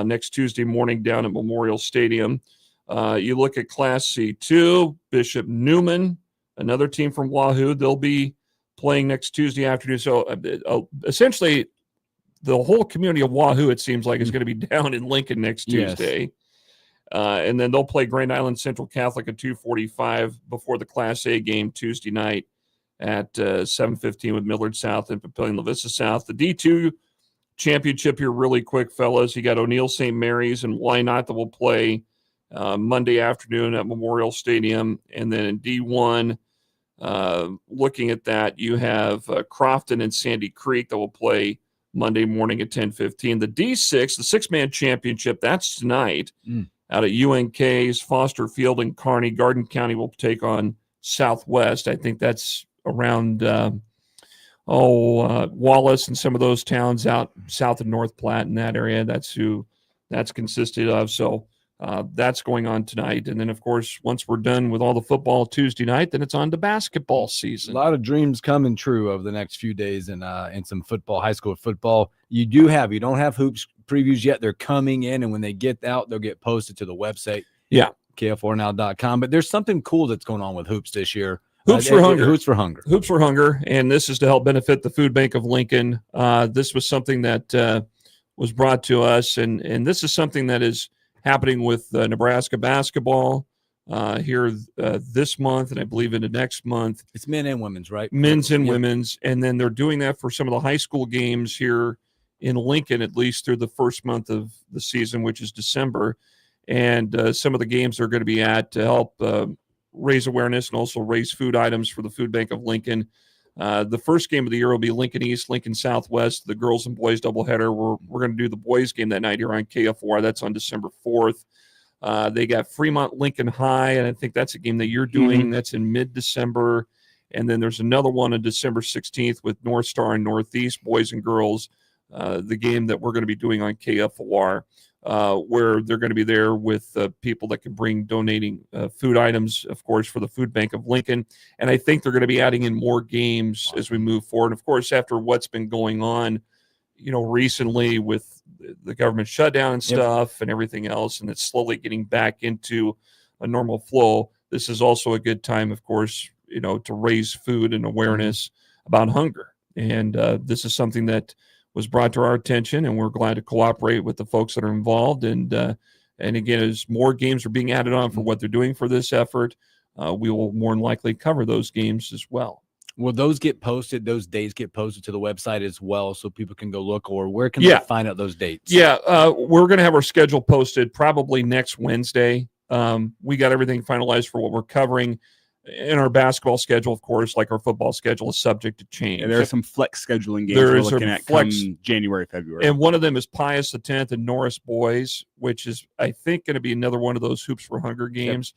S2: next Tuesday morning down at Memorial Stadium. You look at Class C2, Bishop Newman, another team from Wahoo. They'll be playing next Tuesday afternoon. So essentially, the whole community of Wahoo, it seems like, is going to be down in Lincoln next Tuesday. Yes. And then they'll play Grand Island Central Catholic at 2:45 before the Class A game Tuesday night at 7:15 with Millard South and Papillion La Vista South. The D2 championship here really quick, fellas. You got O'Neill St. Mary's and Why Not that will play Monday afternoon at Memorial Stadium. And then in D1, looking at that, you have Crofton and Sandy Creek that will play Monday morning at 10:15. The D6, the six-man championship, that's tonight. Out at UNK's Foster Field and Kearney. Garden County will take on Southwest. I think that's around Wallace and some of those towns out south of North Platte in that area. That's who that's consisted of. So that's going on tonight. And then, of course, once we're done with all the football Tuesday night, then it's on to basketball season.
S3: A lot of dreams coming true over the next few days in some football, high school football. You don't have hoops previews yet. They're coming in, and when they get out, they'll get posted to the website.
S2: Yeah.
S3: KF4now.com. But there's something cool that's going on with hoops this year.
S2: Hoops for Hunger.
S3: Hoops for Hunger.
S2: Hoops for Hunger. And this is to help benefit the Food Bank of Lincoln. This was something that was brought to us, and this is something that is happening with Nebraska basketball here this month, and I believe into next month.
S3: It's men and women's, right?
S2: Men's and women's. And then they're doing that for some of the high school games here in Lincoln, at least through the first month of the season, which is December. And some of the games they're going to be at to help raise awareness and also raise food items for the Food Bank of Lincoln. The first game of the year will be Lincoln East, Lincoln Southwest, the girls and boys doubleheader. We're going to do the boys game that night here on KFOR. That's on December 4th. They got Fremont Lincoln High, and I think that's a game that you're doing. That's in mid-December. And then there's another one on December 16th with North Star and Northeast, boys and girls, the game that we're going to be doing on KFOR, where they're going to be there with people that can bring donating food items, of course, for the Food Bank of Lincoln. And I think they're going to be adding in more games as we move forward. And of course, after what's been going on, recently with the government shutdown and stuff and everything else, and it's slowly getting back into a normal flow. This is also a good time, of course, to raise food and awareness about hunger. And this is something that was brought to our attention, and we're glad to cooperate with the folks that are involved. And again, as more games are being added on for what they're doing for this effort, we will more than likely cover those games as well.
S6: Will those get posted? Those days get posted to the website as well, so people can go look, or where can they find out those dates?
S2: Yeah, we're going to have our schedule posted probably next Wednesday. We got everything finalized for what we're covering. In our basketball schedule, of course, like our football schedule, is subject to change.
S4: And there are some flex scheduling games we're looking at come January, February.
S2: And one of them is Pius X and Norris Boys, which is, I think, going to be another one of those Hoops for Hunger games.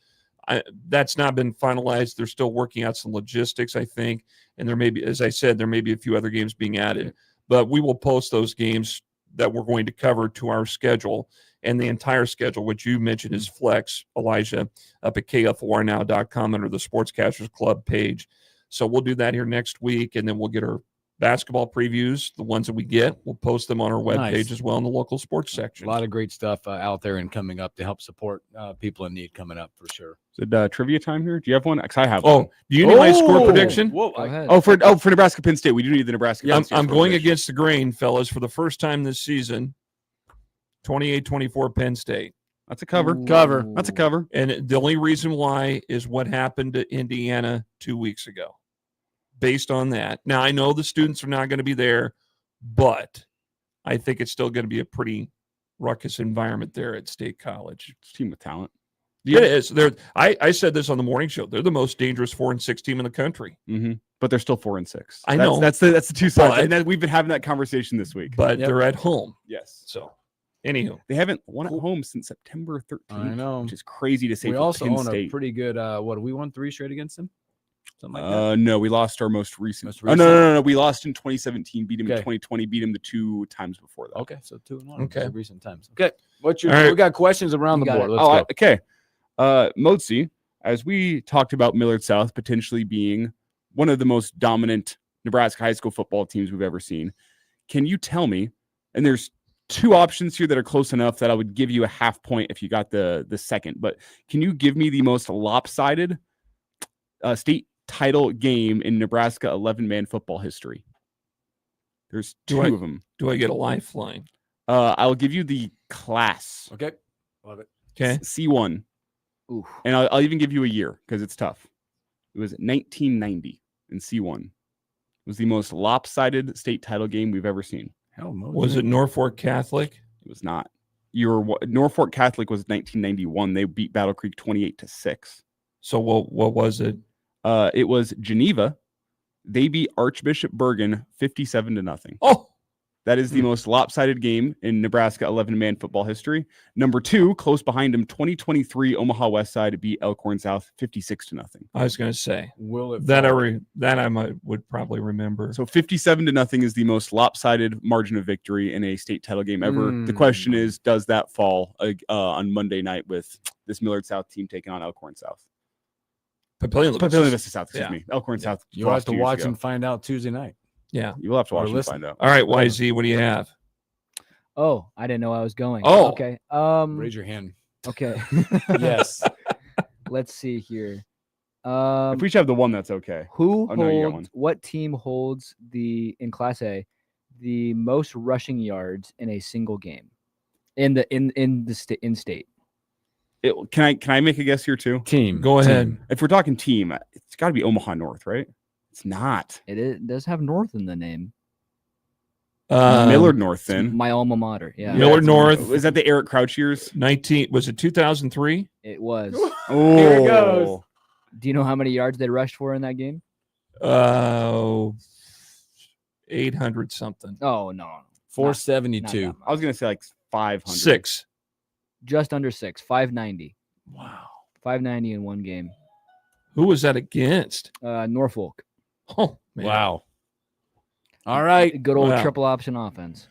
S2: That's not been finalized. They're still working out some logistics, I think. And there may be, as I said, there may be a few other games being added. But we will post those games that we're going to cover to our schedule. And the entire schedule, which you mentioned, is Flex, Elijah, up at KFORnow.com under the Sportscasters Club page. So we'll do that here next week, and then we'll get our basketball previews, the ones that we get. We'll post them on our webpage as well in the local sports section.
S6: A lot of great stuff out there and coming up to help support people in need coming up for sure.
S4: Is it trivia time here? Do you have one? Because I have one.
S2: Do you need my score prediction?
S4: Whoa, for Nebraska Penn State. We do need the Nebraska Penn State.
S2: I'm going against the grain, fellas, for the first time this season. 28-24 Penn State.
S4: That's a cover. That's a cover.
S2: And the only reason why is what happened to Indiana 2 weeks ago. Based on that. Now, I know the students are not going to be there, but I think it's still going to be a pretty ruckus environment there at State College.
S4: It's a team with talent.
S2: It is. I said this on the morning show. They're the most dangerous 4-6 team in the country.
S4: Mm-hmm. But they're still 4-6.
S2: I know.
S4: That's the two sides. And we've been having that conversation this week.
S2: But they're at home.
S4: Yes.
S2: So, anywho,
S4: they haven't won at home since September 13th.
S6: I know,
S4: which is crazy to say.
S6: We
S4: for
S6: also
S4: Penn
S6: own
S4: State.
S6: a pretty good. What, we won 3 straight against them? Something like that.
S4: No, we lost our most recent. Oh, no. We lost in 2017. Beat him in 2020. Beat him the 2 times before that.
S6: Okay, so 2-1.
S2: Okay,
S6: recent times. Okay, what's your?
S4: All right.
S6: We got questions around the board. Let's go.
S4: Okay, Motzi, as we talked about Millard South potentially being one of the most dominant Nebraska high school football teams we've ever seen, can you tell me? And there's 2 options here that are close enough that I would give you a half point if you got the second. But can you give me the most lopsided state title game in Nebraska 11-man football history? There's 2 of them.
S2: Do I get a lifeline?
S4: I'll give you the class.
S6: Okay, love it.
S2: Okay,
S4: C1.
S5: Ooh.
S4: And I'll even give you a year because it's tough. It was 1990 in C1. It was the most lopsided state title game we've ever seen.
S2: Was it Norfolk Catholic?
S4: It was not. Norfolk Catholic was 1991. They beat Battle Creek 28-6.
S2: So what was it?
S4: It was Geneva. They beat Archbishop Bergen 57-0.
S2: Oh,
S4: that is the most lopsided game in Nebraska 11-man football history. Number 2, close behind him, 2023 Omaha West Side beat Elkhorn South 56-0.
S2: I was going to say,
S6: will it
S2: that I would probably remember.
S4: So 57-0 is the most lopsided margin of victory in a state title game ever. The question is, does that fall on Monday night with this Millard South team taking on Elkhorn South?
S2: Papillion
S4: Vista South, excuse me. Elkhorn South.
S6: You'll have to watch and find out Tuesday night.
S2: Yeah,
S4: you will have to watch and find out.
S2: All right, YZ, what do you have?
S5: Oh, I didn't know I was going.
S2: Oh,
S5: okay.
S6: Raise your hand.
S5: Okay.
S6: Yes.
S5: Let's see here.
S4: If we should have the one, that's okay.
S5: Who holds? What team holds in Class A the most rushing yards in a single game in state?
S4: Can I make a guess here too?
S6: Team.
S2: Go ahead.
S4: If we're talking team, it's got to be Omaha North, right? It's not.
S5: It does have North in the name.
S4: Millard North, then.
S5: My alma mater. Yeah.
S2: Millard North.
S4: Is that the Eric Crouch years?
S2: Was it 2003?
S5: It was.
S4: Oh,
S5: here it goes. Do you know how many yards they rushed for in that game?
S2: 800 something.
S5: Oh no.
S6: 472.
S4: I was gonna say like 500.
S2: 6.
S5: Just under 6. 590.
S2: Wow.
S5: 590 in one game.
S2: Who was that against?
S5: Norfolk.
S2: Oh, man.
S3: Wow. All right.
S5: Good old
S2: Wow.
S5: triple option offense.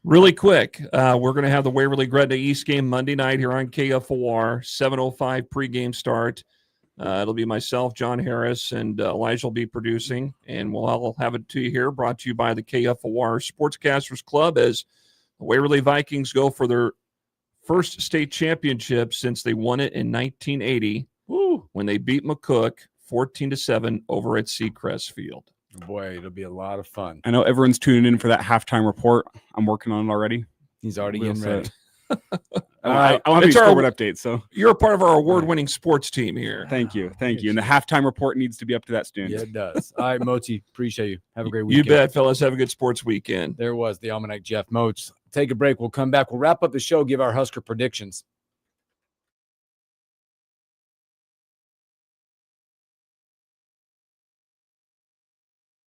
S2: Really quick, we're going to have the Waverly Gretna East game Monday night here on KFOR, 7:05 pregame start. It'll be myself, John Harris, and Elijah will be producing, and we'll have it to you here, brought to you by the KFOR Sportscasters Club, as the Waverly Vikings go for their first state championship since they won it in 1980 when they beat McCook 14-7 over at Seacrest Field.
S3: Boy, it'll be a lot of fun.
S4: I know everyone's tuning in for that halftime report. I'm working on it already.
S3: He's already
S4: Real
S3: getting ready.
S4: All right. I want to be scoreboard update. So
S2: you're a part of our award-winning sports team here.
S4: Thank you. Thank you. And the halftime report needs to be up to that standard.
S3: Yeah, it does. All right, Mochi, appreciate you. Have a great
S2: You
S3: weekend.
S2: bet, fellas. Have a good sports weekend.
S3: There was the Almanac Jeff Moats. Take a break. We'll come back. We'll wrap up the show, give our Husker predictions.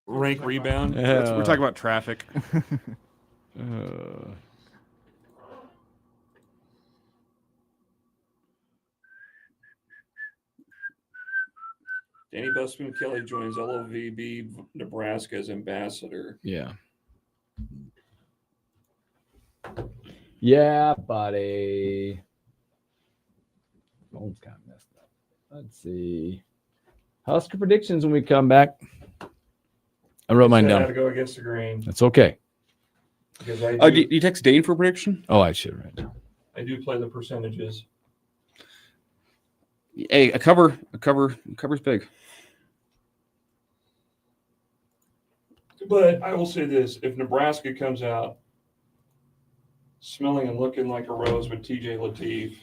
S2: Rank rebound.
S4: We're talking about traffic.
S2: Danny Busboom Kelly joins LOVB Nebraska as ambassador.
S3: Yeah. Yeah, buddy. Phone's kind of messed up. Let's see. Husker predictions when we come back. I wrote mine
S2: I had to
S3: down.
S2: go against the grain.
S3: That's okay.
S2: Because I
S4: Do you text Dane for a prediction?
S3: Oh, I should right now.
S2: I do play the percentages.
S4: Hey, a cover's big.
S2: But I will say this: if Nebraska comes out smelling and looking like a rose with TJ Lateef,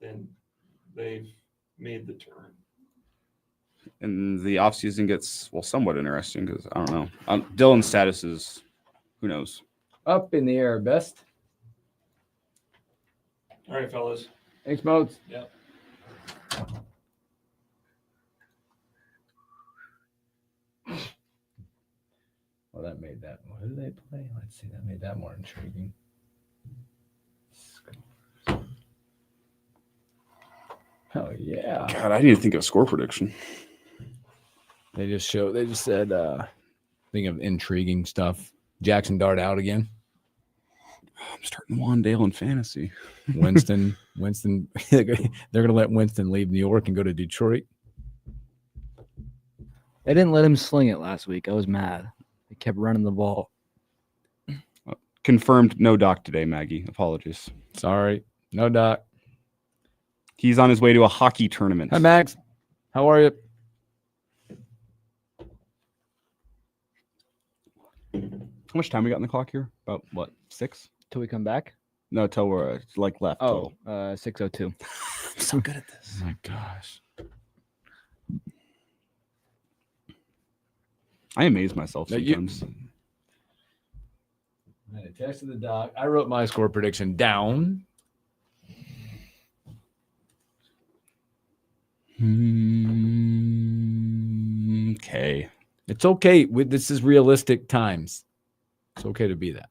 S2: then they've made the turn.
S4: And the offseason gets, somewhat interesting because I don't know. Dylan's status is, who knows?
S3: Up in the air, best.
S2: All right, fellas.
S3: Thanks, Moats.
S2: Yep.
S3: Well, that made that. What did they play? Let's see. That made that more intriguing. Oh, yeah.
S4: God, I need to think of a score prediction.
S3: They just said, think of intriguing stuff. Jackson Dart out again.
S4: I'm starting Wandale in fantasy.
S3: Winston, they're going to let Winston leave New York and go to Detroit.
S5: They didn't let him sling it last week. I was mad. They kept running the ball.
S4: Confirmed no doc today, Maggie. Apologies.
S3: Sorry. No doc.
S4: He's on his way to a hockey tournament.
S3: Hi, Max. How are you?
S4: How much time we got on the clock here? About what, 6?
S5: Till we come back?
S4: No, till we're left.
S5: Oh, 6:02.
S4: I'm so good at this.
S3: Oh my gosh.
S4: I amaze myself sometimes.
S3: I texted the doc. I wrote my score prediction down.
S4: Okay.
S3: It's okay. This is realistic times. It's okay to be that.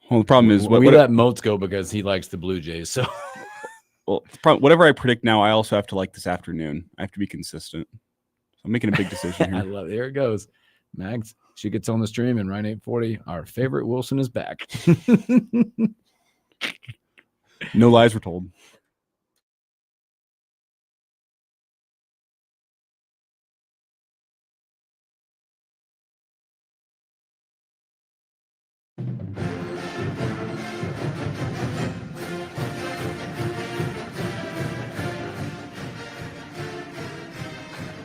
S4: Well, the problem is
S3: we let Moats go because he likes the Blue Jays. So,
S4: whatever I predict now, I also have to like this afternoon. I have to be consistent. So I'm making a big decision
S3: I
S4: here.
S3: love it. Here it goes. Mags, she gets on the stream and Ryan 840. Our favorite Wilson is back.
S4: No lies were told.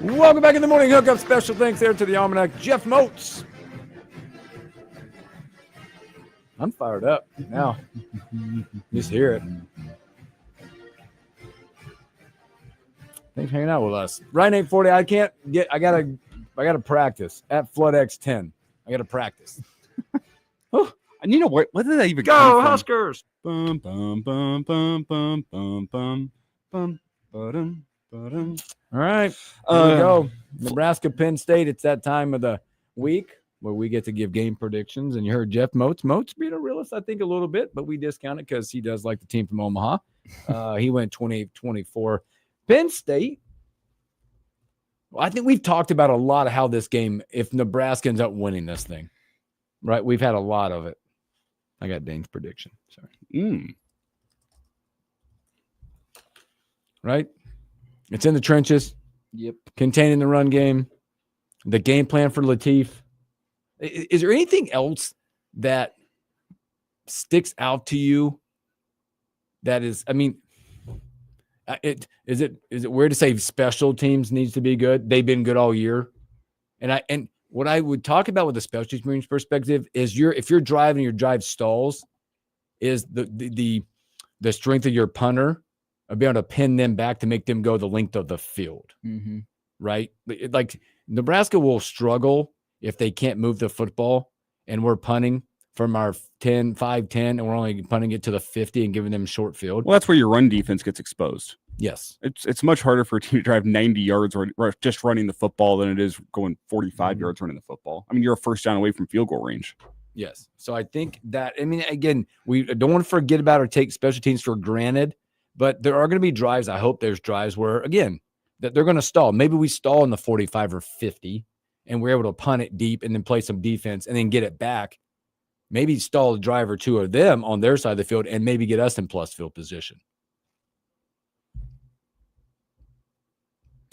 S3: Welcome back in the morning hookup. Special thanks there to the Almanac, Jeff Moats. I'm fired up now. Just hear it. Thanks for hanging out with us. Ryan 840. I gotta practice at Flood X10. I gotta practice.
S4: And you know what? What did I even
S3: Go Huskers?
S4: Bum bum bum bum bum bum bum bum ba-dum, ba-dum.
S3: All right. Here we go. Nebraska, Penn State. It's that time of the week where we get to give game predictions. And you heard Jeff Moats. Moats being a realist, I think, a little bit, but we discount it because he does like the team from Omaha. He went 28-24. Penn State. Well, I think we've talked about a lot of how this game, if Nebraska ends up winning this thing, right? We've had a lot of it. I got Dane's prediction. Sorry. Right? It's in the trenches.
S5: Yep.
S3: Containing the run game. The game plan for Latif. Is there anything else that sticks out to you that is, I mean, is it weird to say special teams needs to be good? They've been good all year. And what I would talk about with the special teams perspective is if you're driving, your drive stalls, is the strength of your punter of being able to pin them back to make them go the length of the field.
S5: Mm-hmm.
S3: Right? Like Nebraska will struggle if they can't move the football and we're punting from our 5-10 and we're only punting it to the 50 and giving them short field.
S4: Well, that's where your run defense gets exposed.
S3: Yes.
S4: It's much harder for a team to drive 90 yards or just running the football than it is going 45 yards running the football. I mean, you're a first down away from field goal range.
S3: Yes. So I think that, I mean, again, we don't want to forget about or take special teams for granted, but there are going to be drives. I hope there's drives where, again, that they're going to stall. Maybe we stall in the 45 or 50 and we're able to punt it deep and then play some defense and then get it back. Maybe stall a drive or two of them on their side of the field and maybe get us in plus field position.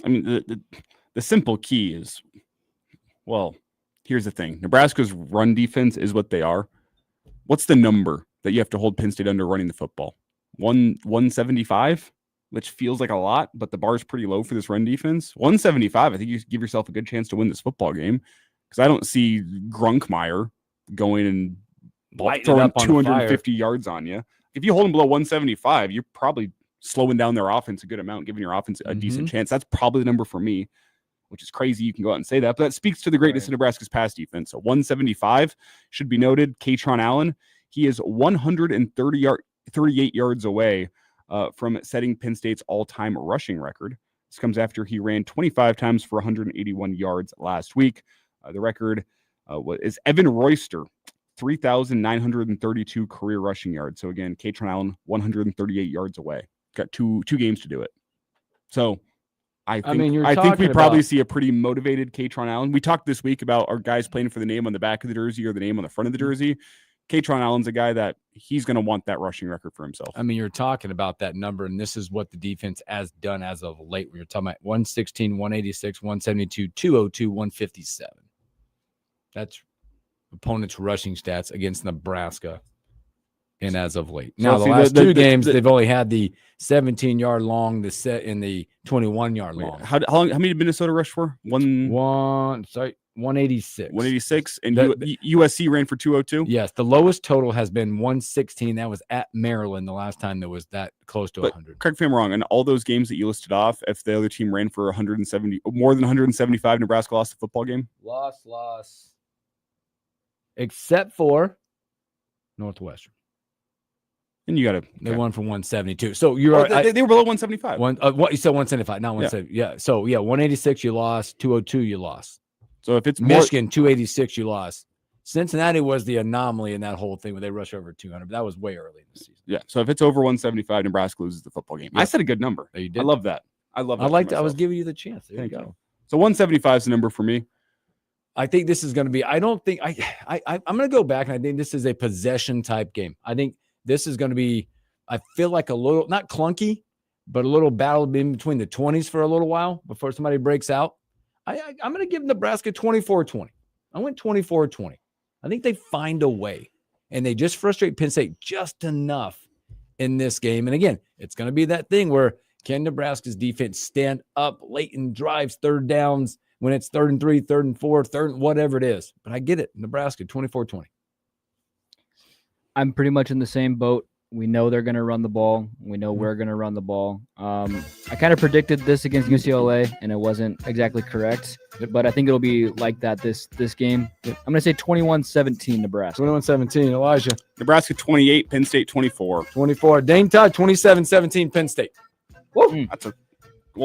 S4: I mean, the simple key is, well, here's the thing. Nebraska's run defense is what they are. What's the number that you have to hold Penn State under running the football? 175, which feels like a lot, but the bar is pretty low for this run defense. 175, I think you give yourself a good chance to win this football game because I don't see Grunkmeyer going and throwing 250 yards on you. If you hold them below 175, you're probably slowing down their offense a good amount, giving your offense a decent chance. That's probably the number for me, which is crazy. You can go out and say that, but that speaks to the greatness of Nebraska's pass defense. So 175 should be noted. Katron Allen, he is 138 yards away from setting Penn State's all-time rushing record. This comes after he ran 25 times for 181 yards last week. The record is Evan Royster, 3,932 career rushing yards. So again, Katron Allen, 138 yards away. Got two games to do it. So I think we probably see a pretty motivated Katron Allen. We talked this week about our guys playing for the name on the back of the jersey or the name on the front of the jersey. Katron Allen's a guy that he's going to want that rushing record for himself.
S3: I mean, you're talking about that number, and this is what the defense has done as of late. We're talking about 116, 186, 172, 202, 157. That's opponents' rushing stats against Nebraska. And as of late, now the last two games, they've only had the 17-yard long, the set in the 21-yard long.
S4: How many did Minnesota rush for?
S3: 186.
S4: 186, and USC ran for 202.
S3: Yes, the lowest total has been 116. That was at Maryland the last time there was that close to 100.
S4: Correct me if I'm wrong. In all those games that you listed off, if the other team ran for 170, more than 175, Nebraska lost the football game.
S3: Loss. Except for Northwestern.
S4: And you got to.
S3: They won for 172. So they were
S4: below 175.
S3: What you said 175, not 170. Yeah. So 186 you lost, 202 you lost.
S4: So if it's
S3: Michigan 286 you lost. Cincinnati was the anomaly in that whole thing where they rushed over 200, but that was way early in the season.
S4: Yeah. So if it's over 175, Nebraska loses the football game. Yep. I said a good number.
S3: You did.
S4: I love that. I was
S3: giving you the chance. There
S4: Thank
S3: you go.
S4: So 175 is the number for me.
S3: I think this is going to be. I don't think I'm going to go back and I think this is a possession type game. I think this is going to be. I feel like a little not clunky, but a little battle in between the 20s for a little while before somebody breaks out. I'm going to give Nebraska 24-20. I went 24-20. I think they find a way, and they just frustrate Penn State just enough in this game. And again, it's going to be that thing where can Nebraska's defense stand up late in drives, third downs, when it's 3rd and 3, 3rd and 4, whatever it is. But I get it. Nebraska, 24-20.
S5: I'm pretty much in the same boat. We know they're going to run the ball. We know we're going to run the ball. I kind of predicted this against UCLA, and it wasn't exactly correct. But I think it'll be like that this game. I'm going to say 21-17 Nebraska.
S3: 21-17, Elijah.
S4: Nebraska 28, Penn State 24.
S3: 24. Dane Todd, 27-17 Penn State. Woo.
S4: That's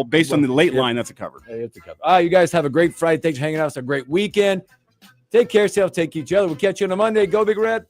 S4: based on the late line, that's a cover.
S3: Hey, it's a cover. You guys have a great Friday. Thanks for hanging out. It's a great weekend. Take care of yourself. Take each other. We'll catch you on a Monday. Go Big Red.